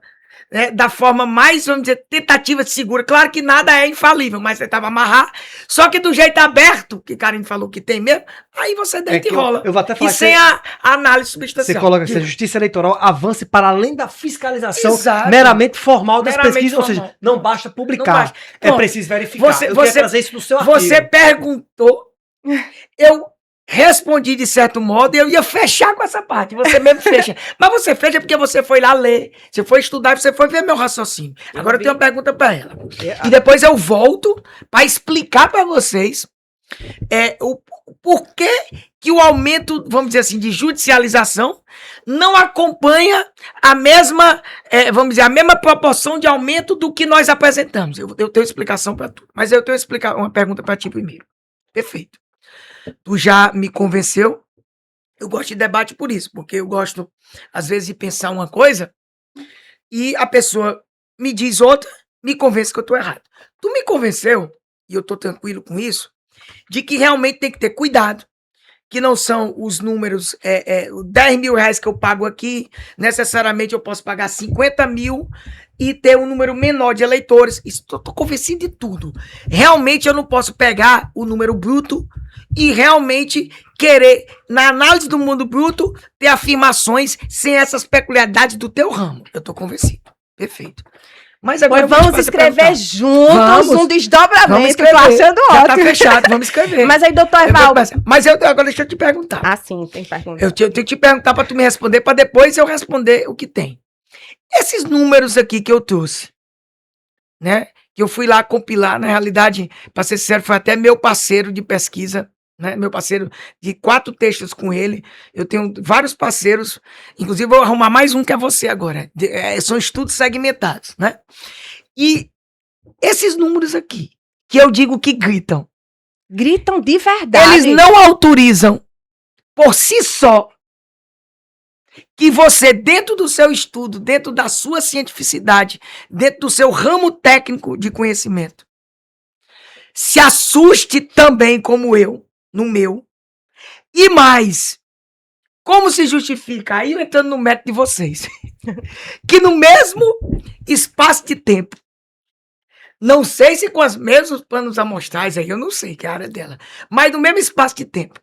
né, da forma mais, vamos dizer, tentativa de segura. Claro que nada é infalível, mas você tentava amarrar, só que do jeito aberto, que Karine falou que tem mesmo, aí você deita e rola. Eu vou até falar e sem a análise substancial. Você coloca que a justiça eleitoral avance para além da fiscalização Exato. meramente formal das Meramente pesquisas, ou formal. seja, não basta publicar, Não basta. é Pronto. preciso verificar. Eu queria trazer isso no seu artigo. Você perguntou, eu respondi de certo modo e eu ia fechar com essa parte. Você mesmo fecha. Mas você fecha porque você foi lá ler, você foi estudar e você foi ver meu raciocínio. Agora eu tenho uma pergunta para ela. E depois eu volto para explicar para vocês o porquê que o aumento, vamos dizer assim, de judicialização não acompanha a mesma, vamos dizer, a mesma proporção de aumento do que nós apresentamos. Eu tenho explicação para tudo. Mas eu tenho uma pergunta para ti primeiro. Perfeito. Tu já me convenceu. Eu gosto de debate por isso, porque eu gosto, às vezes, de pensar uma coisa e a pessoa me diz outra, me convence que eu tô errado. Tu me convenceu, e eu tô tranquilo com isso, de que realmente tem que ter cuidado, que não são os números, 10 mil reais que eu pago aqui, necessariamente eu posso pagar 50 mil e ter um número menor de eleitores. Isso, tô convencido de tudo. Realmente eu não posso pegar o número bruto e realmente querer, na análise do mundo bruto, ter afirmações sem essas peculiaridades do teu ramo. Eu tô convencido. Perfeito. Mas agora vamos escrever juntos um desdobramento que eu tô achando Já ótimo. tá fechado, vamos escrever. Mas aí, doutor Evaldo... Mas agora deixa eu te perguntar. Ah, sim, tem pergunta. Eu tenho que te perguntar para tu me responder, para depois eu responder o que tem. Esses números aqui que eu trouxe, né? Que eu fui lá compilar, na realidade, para ser sincero, foi até meu parceiro de pesquisa, né? Meu parceiro de 4 textos com ele. Eu tenho vários parceiros, inclusive vou arrumar mais um que é você agora. São estudos segmentados, né? E esses números aqui, que eu digo que gritam. Gritam de verdade. Eles não autorizam, por si só, que você, dentro do seu estudo, dentro da sua cientificidade, dentro do seu ramo técnico de conhecimento, se assuste também como eu, no meu. E mais, como se justifica, aí eu entrando no método de vocês, que no mesmo espaço de tempo, não sei se com os mesmos planos amostrais, aí eu não sei, que é a área dela, mas no mesmo espaço de tempo,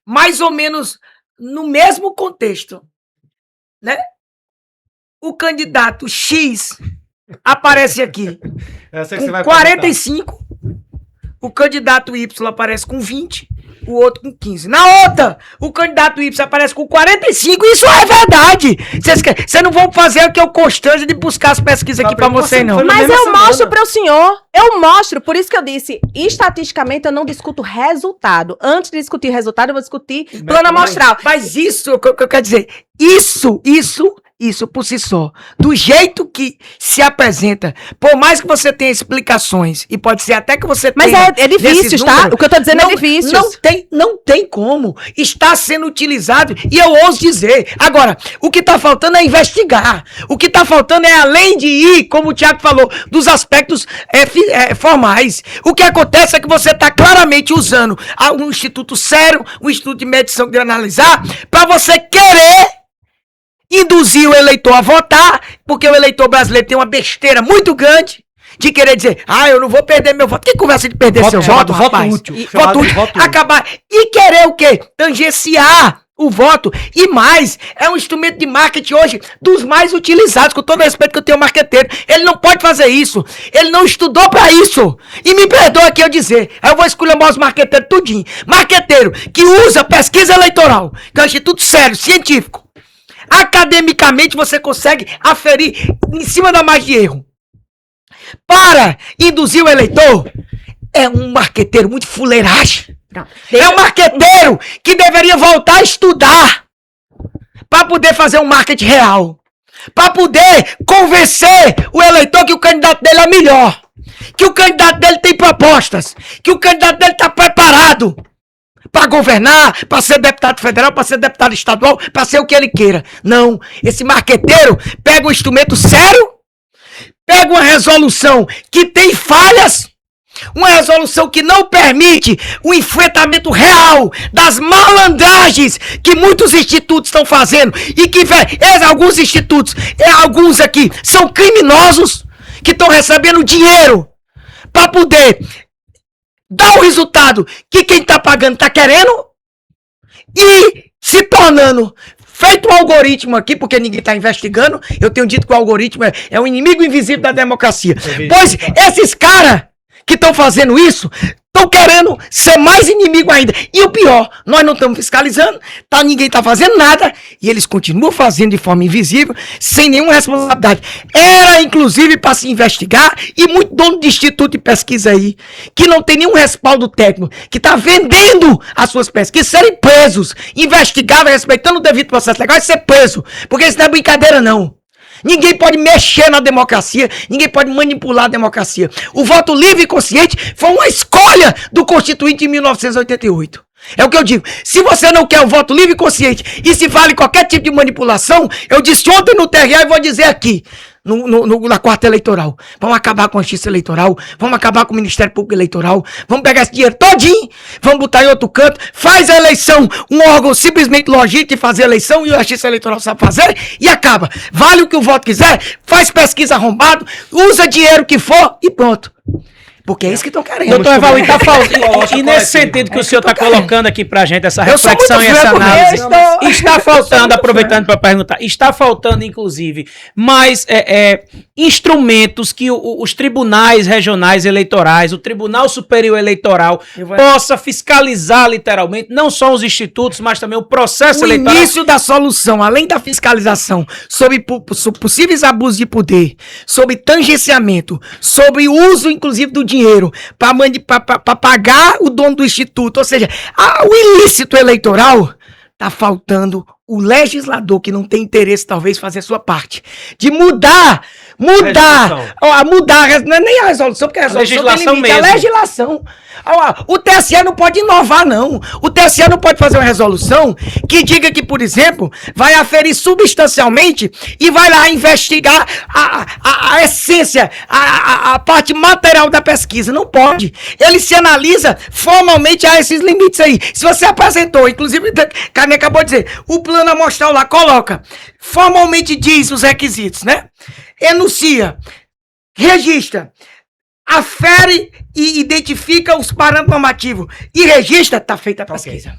mais ou menos no mesmo contexto, né? O candidato X aparece aqui com 45, o candidato Y aparece com 20, o outro com 15. Na outra, o candidato Y aparece com 45, isso é verdade. Vocês não vão fazer o que eu constranjo de buscar as pesquisas aqui para vocês, não. Mas eu mostro para o senhor, eu mostro, por isso que eu disse, estatisticamente eu não discuto resultado. Antes de discutir resultado, eu vou discutir plano amostral. Mas isso, o que eu quero dizer, isso por si só, do jeito que se apresenta, por mais que você tenha explicações, e pode ser até que você mas tenha... Mas é difícil, tá? O que eu tô dizendo é difícil. Não tem como. Está sendo utilizado, e eu ouso dizer. Agora, o que está faltando é investigar. O que está faltando é, além de ir, como o Thiago falou, dos aspectos formais. O que acontece é que você está claramente usando um instituto sério, um instituto de medição de analisar, para você querer induzir o eleitor a votar, porque o eleitor brasileiro tem uma besteira muito grande de querer dizer, eu não vou perder meu voto. Que conversa de perder seu voto, rapaz? Voto útil. Voto útil. Acabar. E querer o quê? Tangenciar o voto. E mais, é um instrumento de marketing hoje dos mais utilizados, com todo o respeito que eu tenho ao marqueteiro. Ele não pode fazer isso. Ele não estudou pra isso. E me perdoa aqui eu dizer. Aí eu vou esculhambar os marqueteiros tudinho. Marqueteiro que usa pesquisa eleitoral, que é um instituto sério, científico. Academicamente você consegue aferir em cima da margem de erro. Para induzir o eleitor, é um marqueteiro muito fuleiragem. É um marqueteiro que deveria voltar a estudar para poder fazer um marketing real. Para poder convencer o eleitor que o candidato dele é melhor. Que o candidato dele tem propostas. Que o candidato dele está preparado para governar, para ser deputado federal, para ser deputado estadual, para ser o que ele queira. Não, esse marqueteiro pega um instrumento sério, pega uma resolução que tem falhas, uma resolução que não permite o enfrentamento real das malandragens que muitos institutos estão fazendo e que alguns institutos, alguns aqui, são criminosos que estão recebendo dinheiro para poder dar o resultado que quem está pagando está querendo e se tornando feito um algoritmo aqui, porque ninguém está investigando. Eu tenho dito que o algoritmo é o inimigo invisível da democracia. Pois esses caras que estão fazendo isso, estão querendo ser mais inimigo ainda. E o pior, nós não estamos fiscalizando, ninguém está fazendo nada, e eles continuam fazendo de forma invisível, sem nenhuma responsabilidade. Era, inclusive, para se investigar, e muito dono de instituto de pesquisa aí, que não tem nenhum respaldo técnico, que está vendendo as suas pesquisas, serem presos, investigados, respeitando o devido processo legal, e ser preso, porque isso não é brincadeira, não. Ninguém pode mexer na democracia, ninguém pode manipular a democracia. O voto livre e consciente foi uma escolha do Constituinte de 1988. É o que eu digo. Se você não quer o voto livre e consciente e se vale qualquer tipo de manipulação, eu disse ontem no TRE e vou dizer aqui, na quarta eleitoral. Vamos acabar com a justiça eleitoral, vamos acabar com o Ministério Público Eleitoral, vamos pegar esse dinheiro todinho, vamos botar em outro canto, faz a eleição, um órgão simplesmente logístico de fazer a eleição e a justiça eleitoral sabe fazer e acaba. Vale o que o voto quiser, faz pesquisa arrombado, usa dinheiro que for e pronto. Porque é isso que estão querendo. Doutor Evaldo, e nesse sentido que o senhor está colocando aqui pra gente, essa reflexão e essa análise, está faltando, aproveitando para perguntar, está faltando, inclusive, mais instrumentos que os tribunais regionais eleitorais, o Tribunal Superior Eleitoral, possa fiscalizar literalmente, não só os institutos, mas também o processo eleitoral. O início da solução, além da fiscalização, sobre possíveis abusos de poder, sobre tangenciamento, sobre o uso, inclusive, do dinheiro para pagar o dono do instituto, ou seja, o ilícito eleitoral, tá faltando o legislador que não tem interesse, talvez, fazer a sua parte, de mudar, não é nem a resolução, porque a resolução tem limite, a legislação. O TSE não pode inovar, não. O TSE não pode fazer uma resolução que diga que, por exemplo, vai aferir substancialmente e vai lá investigar a essência, a parte material da pesquisa. Não pode. Ele se analisa formalmente a esses limites aí. Se você apresentou, inclusive, Carne acabou de dizer, o plano amostral lá coloca, formalmente diz os requisitos, né? Enuncia, registra, afere e identifica os parâmetros normativos e registra, tá feita a pesquisa.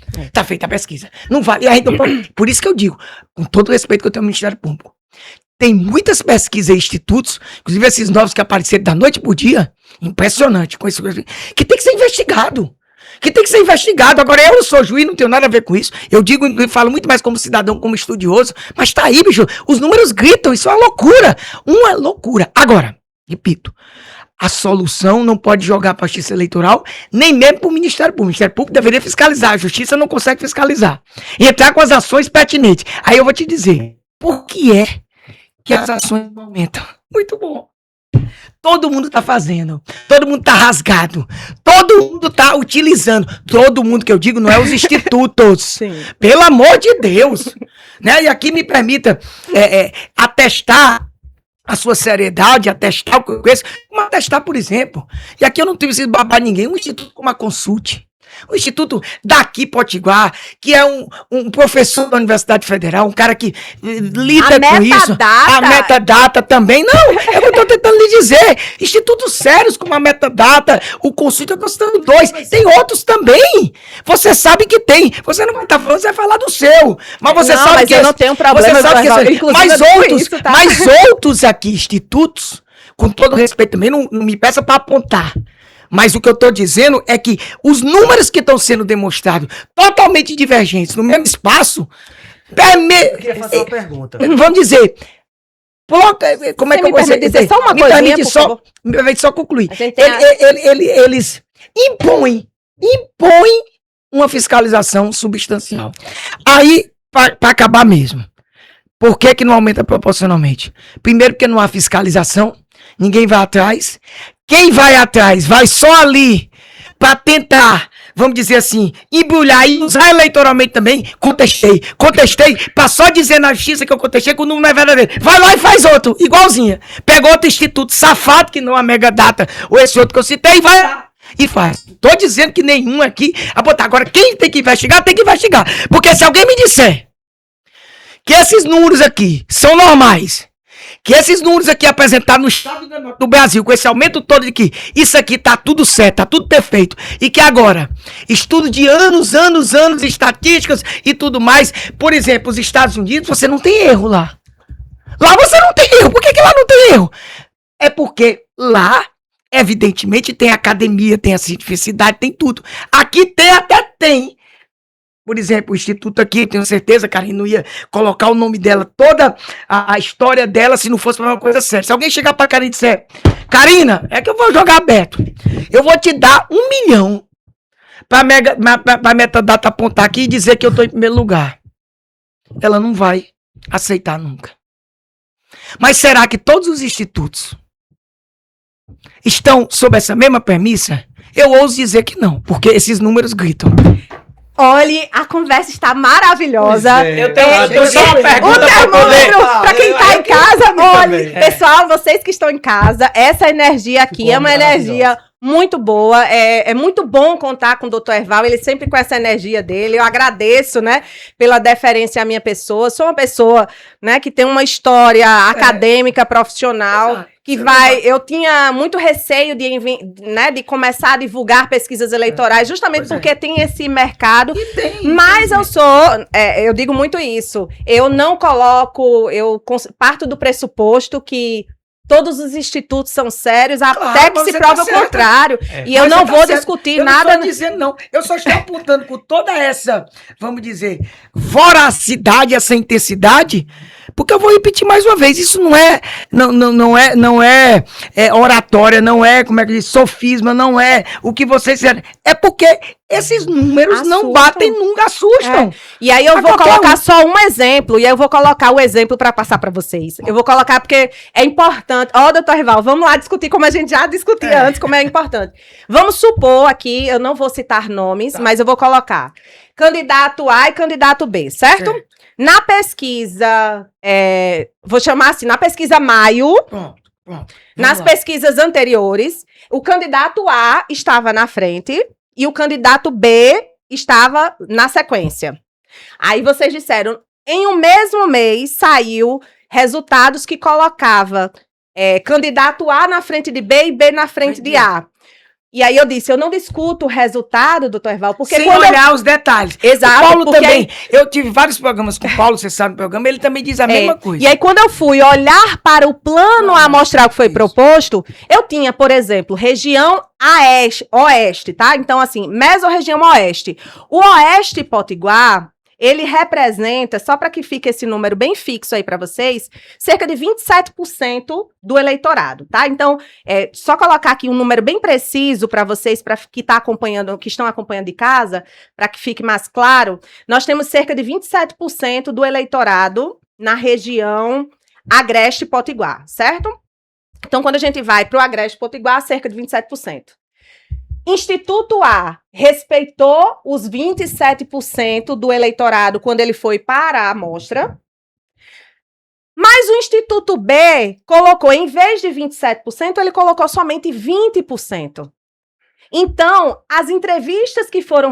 Okay. Tá feita a pesquisa. Não vai. Por isso que eu digo, com todo o respeito que eu tenho ao Ministério Público, tem muitas pesquisas e institutos, inclusive esses novos que apareceram da noite pro dia, impressionante, com isso, que tem que ser investigado. Agora, eu não sou juiz, não tenho nada a ver com isso. Eu digo e falo muito mais como cidadão, como estudioso, mas tá aí, bicho, os números gritam, isso é uma loucura. Uma loucura. Agora, repito, a solução não pode jogar para a Justiça Eleitoral, nem mesmo para o Ministério Público. O Ministério Público deveria fiscalizar, a Justiça não consegue fiscalizar. E entrar com as ações pertinentes. Aí eu vou te dizer, por que é que as ações não aumentam? Muito bom. Todo mundo está fazendo, todo mundo está rasgado, todo mundo está utilizando. Todo mundo que eu digo não é os institutos. Sim. Pelo amor de Deus. Né? E aqui me permita atestar a sua seriedade, atestar o que eu conheço, como atestar, por exemplo, e aqui eu não preciso babar ninguém, um instituto como a Consulte, um instituto daqui, Potiguar, que é um professor da Universidade Federal, um cara que lida com isso. A Metadata também. Não, é o que eu estou tentando lhe dizer. Institutos sérios como a Metadata, o Consulte, eu estou citando 2. Tem outros também. Você sabe que tem. Você não vai estar falando, você vai falar do seu. Mas você sabe mas que... eu não tenho problema. Você sabe que mas outros aqui, institutos, com todo respeito também, não me peça para apontar. Mas o que eu estou dizendo é que os números que estão sendo demonstrados, totalmente divergentes, no mesmo espaço, eu queria fazer uma pergunta. Vamos dizer, como é que eu vou dizer? Só uma coisinha, me permite só concluir. Eles impõem uma fiscalização substancial. Aí, para acabar mesmo, por que não aumenta proporcionalmente? Primeiro, porque não há fiscalização, ninguém vai atrás. Quem vai atrás vai só ali para tentar vamos dizer assim, embrulhar e usar eleitoralmente também, contestei, pra só dizer na justiça que eu contestei que o número não é verdadeiro. Vai lá e faz outro, igualzinha. Pega outro instituto safado, que não é Mega Data, ou esse outro que eu citei, e vai lá e faz. Tô dizendo que nenhum aqui a botar. Agora, quem tem que investigar, tem que investigar. Porque se alguém me disser que esses números aqui são normais, que esses números aqui apresentados no estado do Brasil, com esse aumento todo de que isso aqui tá tudo certo, tá tudo perfeito, e que agora, estudo de anos, estatísticas e tudo mais, por exemplo, os Estados Unidos, você não tem erro lá. Lá você não tem erro. Por que lá não tem erro? É porque lá, evidentemente, tem academia, tem a cientificidade, tem tudo. Aqui tem, até tem. Por exemplo, o instituto aqui, tenho certeza, Karine, não ia colocar o nome dela, toda a história dela, se não fosse pra uma coisa séria. Se alguém chegar pra Karine e disser, Karina, é que eu vou jogar aberto. Eu vou te dar 1 milhão pra Metadata apontar aqui e dizer que eu tô em primeiro lugar. Ela não vai aceitar nunca. Mas será que todos os institutos estão sob essa mesma premissa? Eu ouso dizer que não, porque esses números gritam. Olhe, a conversa está maravilhosa. Eu tenho só uma pergunta o termômetro, para quem está em casa, olhe, também. pessoal, vocês que estão em casa, essa energia aqui é uma energia muito boa, é muito bom contar com o Dr. Erval, ele sempre com essa energia dele, eu agradeço, né, pela deferência à minha pessoa, sou uma pessoa, né, que tem uma história acadêmica, profissional, que vai, eu tinha muito receio de começar a divulgar pesquisas eleitorais, justamente porque tem esse mercado, mas eu digo muito isso, eu não coloco, eu parto do pressuposto que todos os institutos são sérios, até que se prova o contrário. E eu não vou discutir nada. Eu não estou dizendo não. Eu só estou apontando com toda essa, vamos dizer, voracidade, essa intensidade, porque eu vou repetir mais uma vez, isso não é oratória, não é, como é que diz, sofisma, não é o que vocês fizeram. É porque esses números não batem, nunca assustam. E aí eu vou colocar só um exemplo, e aí eu vou colocar o exemplo para passar para vocês. Eu vou colocar porque é importante. Doutor Erval, vamos lá discutir como a gente já discutia antes, como é importante. Vamos supor aqui, eu não vou citar nomes, mas eu vou colocar candidato A e candidato B, certo? Na pesquisa, vou chamar assim, na pesquisa maio, nas pesquisas anteriores, o candidato A estava na frente e o candidato B estava na sequência. Aí vocês disseram, em um mesmo mês saiu resultados que colocava candidato A na frente de B e B na frente de A. E aí eu disse, eu não discuto o resultado, doutor Erval, porque sem olhar os detalhes. Exato. O Paulo também, eu tive vários programas com o Paulo, você sabe o programa, ele também diz a mesma coisa. E aí quando eu fui olhar para o plano amostral que foi proposto, eu tinha, por exemplo, região oeste, tá? Então assim, mesorregião oeste. O oeste potiguar, ele representa, só para que fique esse número bem fixo aí para vocês, cerca de 27% do eleitorado, tá? Então, só colocar aqui um número bem preciso para vocês, para que estão acompanhando de casa, para que fique mais claro, nós temos cerca de 27% do eleitorado na região Agreste Potiguar, certo? Então, quando a gente vai para o Agreste Potiguar, cerca de 27%. Instituto A respeitou os 27% do eleitorado quando ele foi para a amostra, mas o Instituto B colocou, em vez de 27%, ele colocou somente 20%. Então, as entrevistas que foram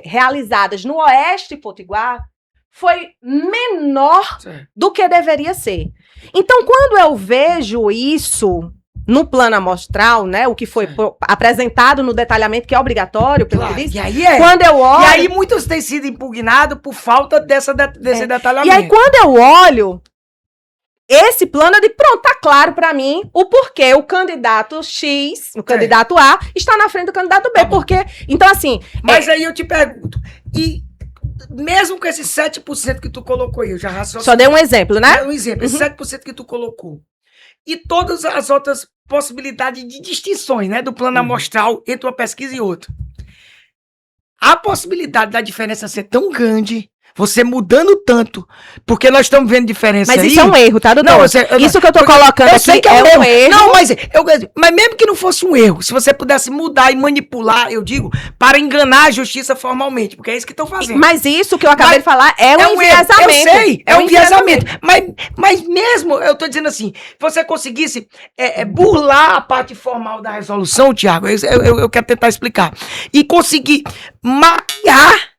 realizadas no Oeste Potiguar foi menor do que deveria ser. Então, quando eu vejo isso no plano amostral, né, o que foi apresentado no detalhamento, que é obrigatório, pelo que diz, e aí quando eu olho... E aí muitos têm sido impugnados por falta desse detalhamento. E aí quando eu olho esse plano, eu digo, pronto, tá claro para mim o porquê o candidato X, o candidato A, está na frente do candidato B, porque... Então, assim... Mas aí eu te pergunto, e mesmo com esses 7% que tu colocou aí, eu já raciocinei... Só dei um exemplo, né? Um exemplo, esse 7% que tu colocou. E todas as outras possibilidades de distinções, né, do plano amostral entre uma pesquisa e outra. A possibilidade da diferença ser tão grande Você mudando tanto, porque nós estamos vendo diferença Mas aí. isso é um erro, tá, doutor? Não, isso que eu tô colocando aqui sei que é um erro. Não, mas mesmo que não fosse um erro, se você pudesse mudar e manipular, eu digo, para enganar a justiça formalmente, porque é isso que estão fazendo. Mas isso que eu acabei de falar é um enviesamento. Eu sei, é um enviesamento. Mas mesmo, eu tô dizendo assim, você conseguisse burlar a parte formal da resolução, Tiago, eu quero tentar explicar, e conseguir maquiar,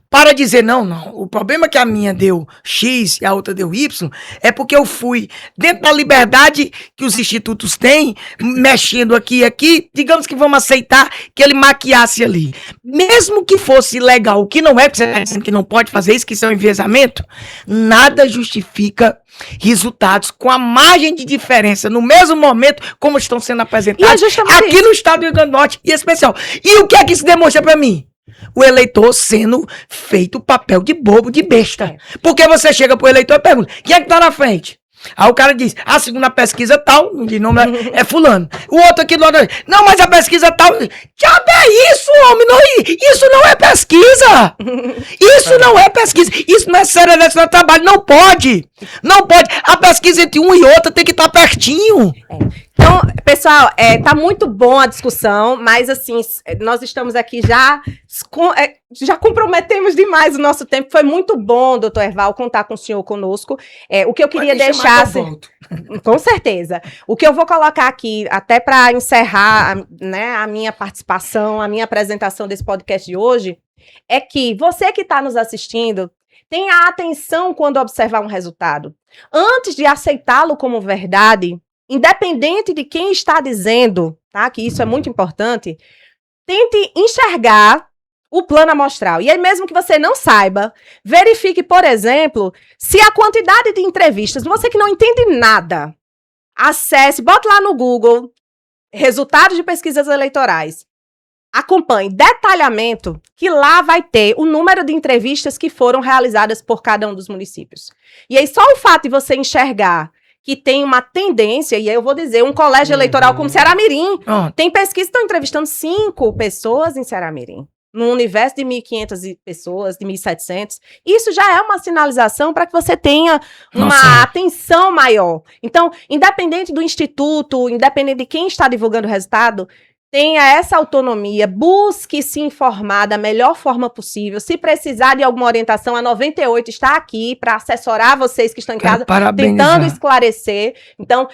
para dizer, não, o problema é que a minha deu X e a outra deu Y, é porque eu fui dentro da liberdade que os institutos têm, mexendo aqui e aqui, digamos que vamos aceitar que ele maquiasse ali. Mesmo que fosse legal, o que não é, porque você está dizendo que não pode fazer isso, que isso é um enviesamento, nada justifica resultados com a margem de diferença no mesmo momento como estão sendo apresentados aqui no estado do Rio Grande do Norte, e especial. E o que é que isso demonstra para mim? O eleitor sendo feito o papel de bobo, de besta. Porque você chega pro eleitor e pergunta, quem é que tá na frente? Aí o cara diz, segundo a pesquisa tal, de nome é fulano. O outro aqui do lado, não, mas a pesquisa tal... Já é isso, homem, isso não é pesquisa. Isso não é pesquisa. Isso não é seriedade no trabalho, não pode. Não pode. A pesquisa entre um e outro tem que estar pertinho. Então, pessoal, tá muito bom a discussão, mas assim, nós estamos aqui já comprometemos demais o nosso tempo. Foi muito bom, doutor Herval, contar com o senhor conosco. O que eu queria deixar... Com certeza. O que eu vou colocar aqui, até para encerrar a minha participação, a minha apresentação desse podcast de hoje, é que você que está nos assistindo, tenha atenção quando observar um resultado. Antes de aceitá-lo como verdade, independente de quem está dizendo, tá, que isso é muito importante, tente enxergar o plano amostral. E aí, mesmo que você não saiba, verifique, por exemplo, se a quantidade de entrevistas, você que não entende nada, acesse, bota lá no Google, resultados de pesquisas eleitorais. Acompanhe detalhamento, que lá vai ter o número de entrevistas que foram realizadas por cada um dos municípios. E aí, só o fato de você enxergar que tem uma tendência, e aí eu vou dizer, um colégio eleitoral como Ceará-Mirim, tem pesquisas que estão entrevistando 5 pessoas em Ceará-Mirim, num universo de 1.500 pessoas, de 1.700, isso já é uma sinalização para que você tenha uma atenção maior. Então, independente do instituto, independente de quem está divulgando o resultado, tenha essa autonomia, busque se informar da melhor forma possível. Se precisar de alguma orientação, a 98 está aqui para assessorar vocês que estão em casa, tentando esclarecer. Então,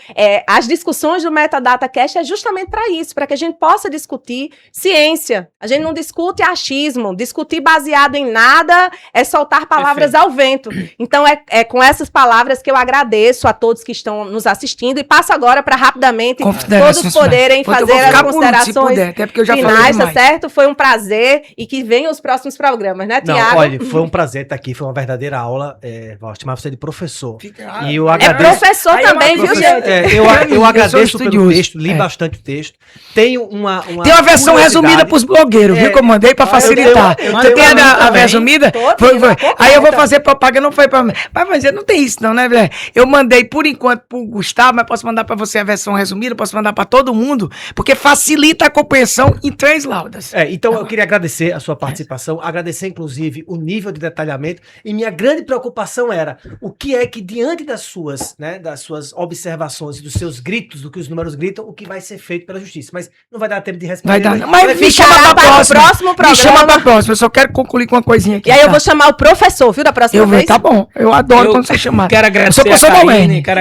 as discussões do Metadata Cast é justamente para isso, para que a gente possa discutir ciência. A gente não discute achismo, discutir baseado em nada é soltar palavras ao vento. Então, é com essas palavras que eu agradeço a todos que estão nos assistindo e passo agora para rapidamente todos poderem fazer as considerações até porque eu já finais, tá certo? Foi um prazer e que venham os próximos programas, né, Tiago? Olha, foi um prazer estar aqui, foi uma verdadeira aula. Vou chamar você de professor. E eu agradeço. Professor também, viu, gente? Eu agradeço pelo texto, li bastante o texto. Tem uma versão resumida pros blogueiros, viu, que eu mandei pra facilitar. Você tem a resumida? Foi. Aí eu vou fazer propaganda, não foi pra mim. Mas não tem isso não, né, velho? Eu mandei por enquanto pro Gustavo, mas posso mandar pra você a versão resumida, posso mandar pra todo mundo, porque facilita a compreensão em 3 laudas. Então eu queria agradecer a sua participação, agradecer inclusive o nível de detalhamento, e minha grande preocupação era o que é que diante das suas observações, dos seus gritos, do que os números gritam, o que vai ser feito pela justiça. Mas não vai dar tempo de responder. Vai dar. Mas me chama para o próximo programa. Me chama para a próxima. Eu só quero concluir com uma coisinha aqui. E aí eu vou chamar o professor, viu, da próxima vez? Tá bom. Eu adoro quando você chamar. Quero agradecer a Karine. Quero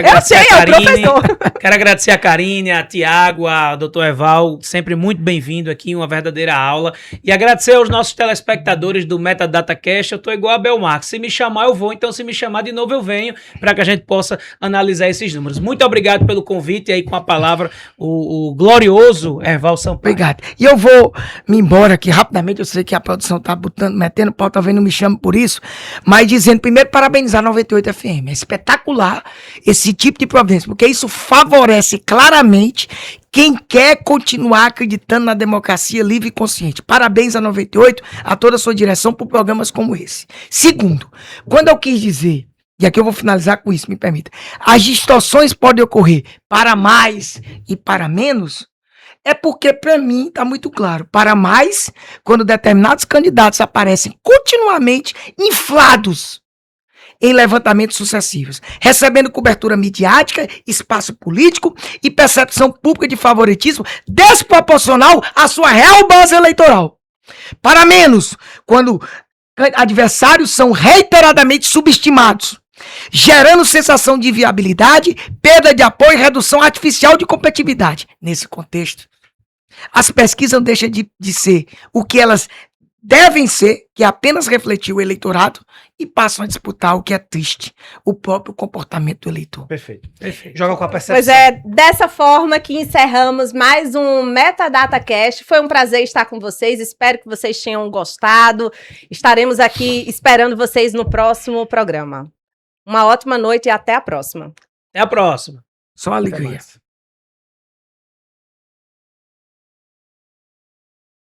agradecer a Karine, a Tiago, a doutor Herval, sempre muito bem-vindo aqui, uma verdadeira aula. E agradecer aos nossos telespectadores do Metadata Cast. Eu tô igual a Belmarx. Se me chamar, eu vou. Então, se me chamar de novo, eu venho, para que a gente possa analisar esses números. Muito obrigado pelo convite. E aí, com a palavra, o glorioso Herval Sampaio. Obrigado. E eu vou me embora aqui rapidamente. Eu sei que a produção tá metendo pau, talvez não me chame por isso. Mas dizendo, primeiro, parabenizar a 98 FM. É espetacular esse tipo de providência, porque isso favorece claramente quem quer continuar acreditando na democracia livre e consciente. Parabéns a 98, a toda a sua direção por programas como esse. Segundo, quando eu quis dizer, e aqui eu vou finalizar com isso, me permita, as distorções podem ocorrer para mais e para menos, É porque, para mim, está muito claro. Para mais, quando determinados candidatos aparecem continuamente inflados em levantamentos sucessivos, recebendo cobertura midiática, espaço político e percepção pública de favoritismo desproporcional à sua real base eleitoral. Para menos, quando adversários são reiteradamente subestimados, gerando sensação de inviabilidade, perda de apoio e redução artificial de competitividade. Nesse contexto, as pesquisas não deixam de ser o que elas devem ser, que é apenas refletir o eleitorado, e passam a disputar o que é triste, o próprio comportamento do eleitor. Perfeito. Perfeito. Joga com a percepção. Pois é, dessa forma que encerramos mais um Metadata Cast. Foi um prazer estar com vocês, espero que vocês tenham gostado. Estaremos aqui esperando vocês no próximo programa. Uma ótima noite e até a próxima. Até a próxima. Só alegria.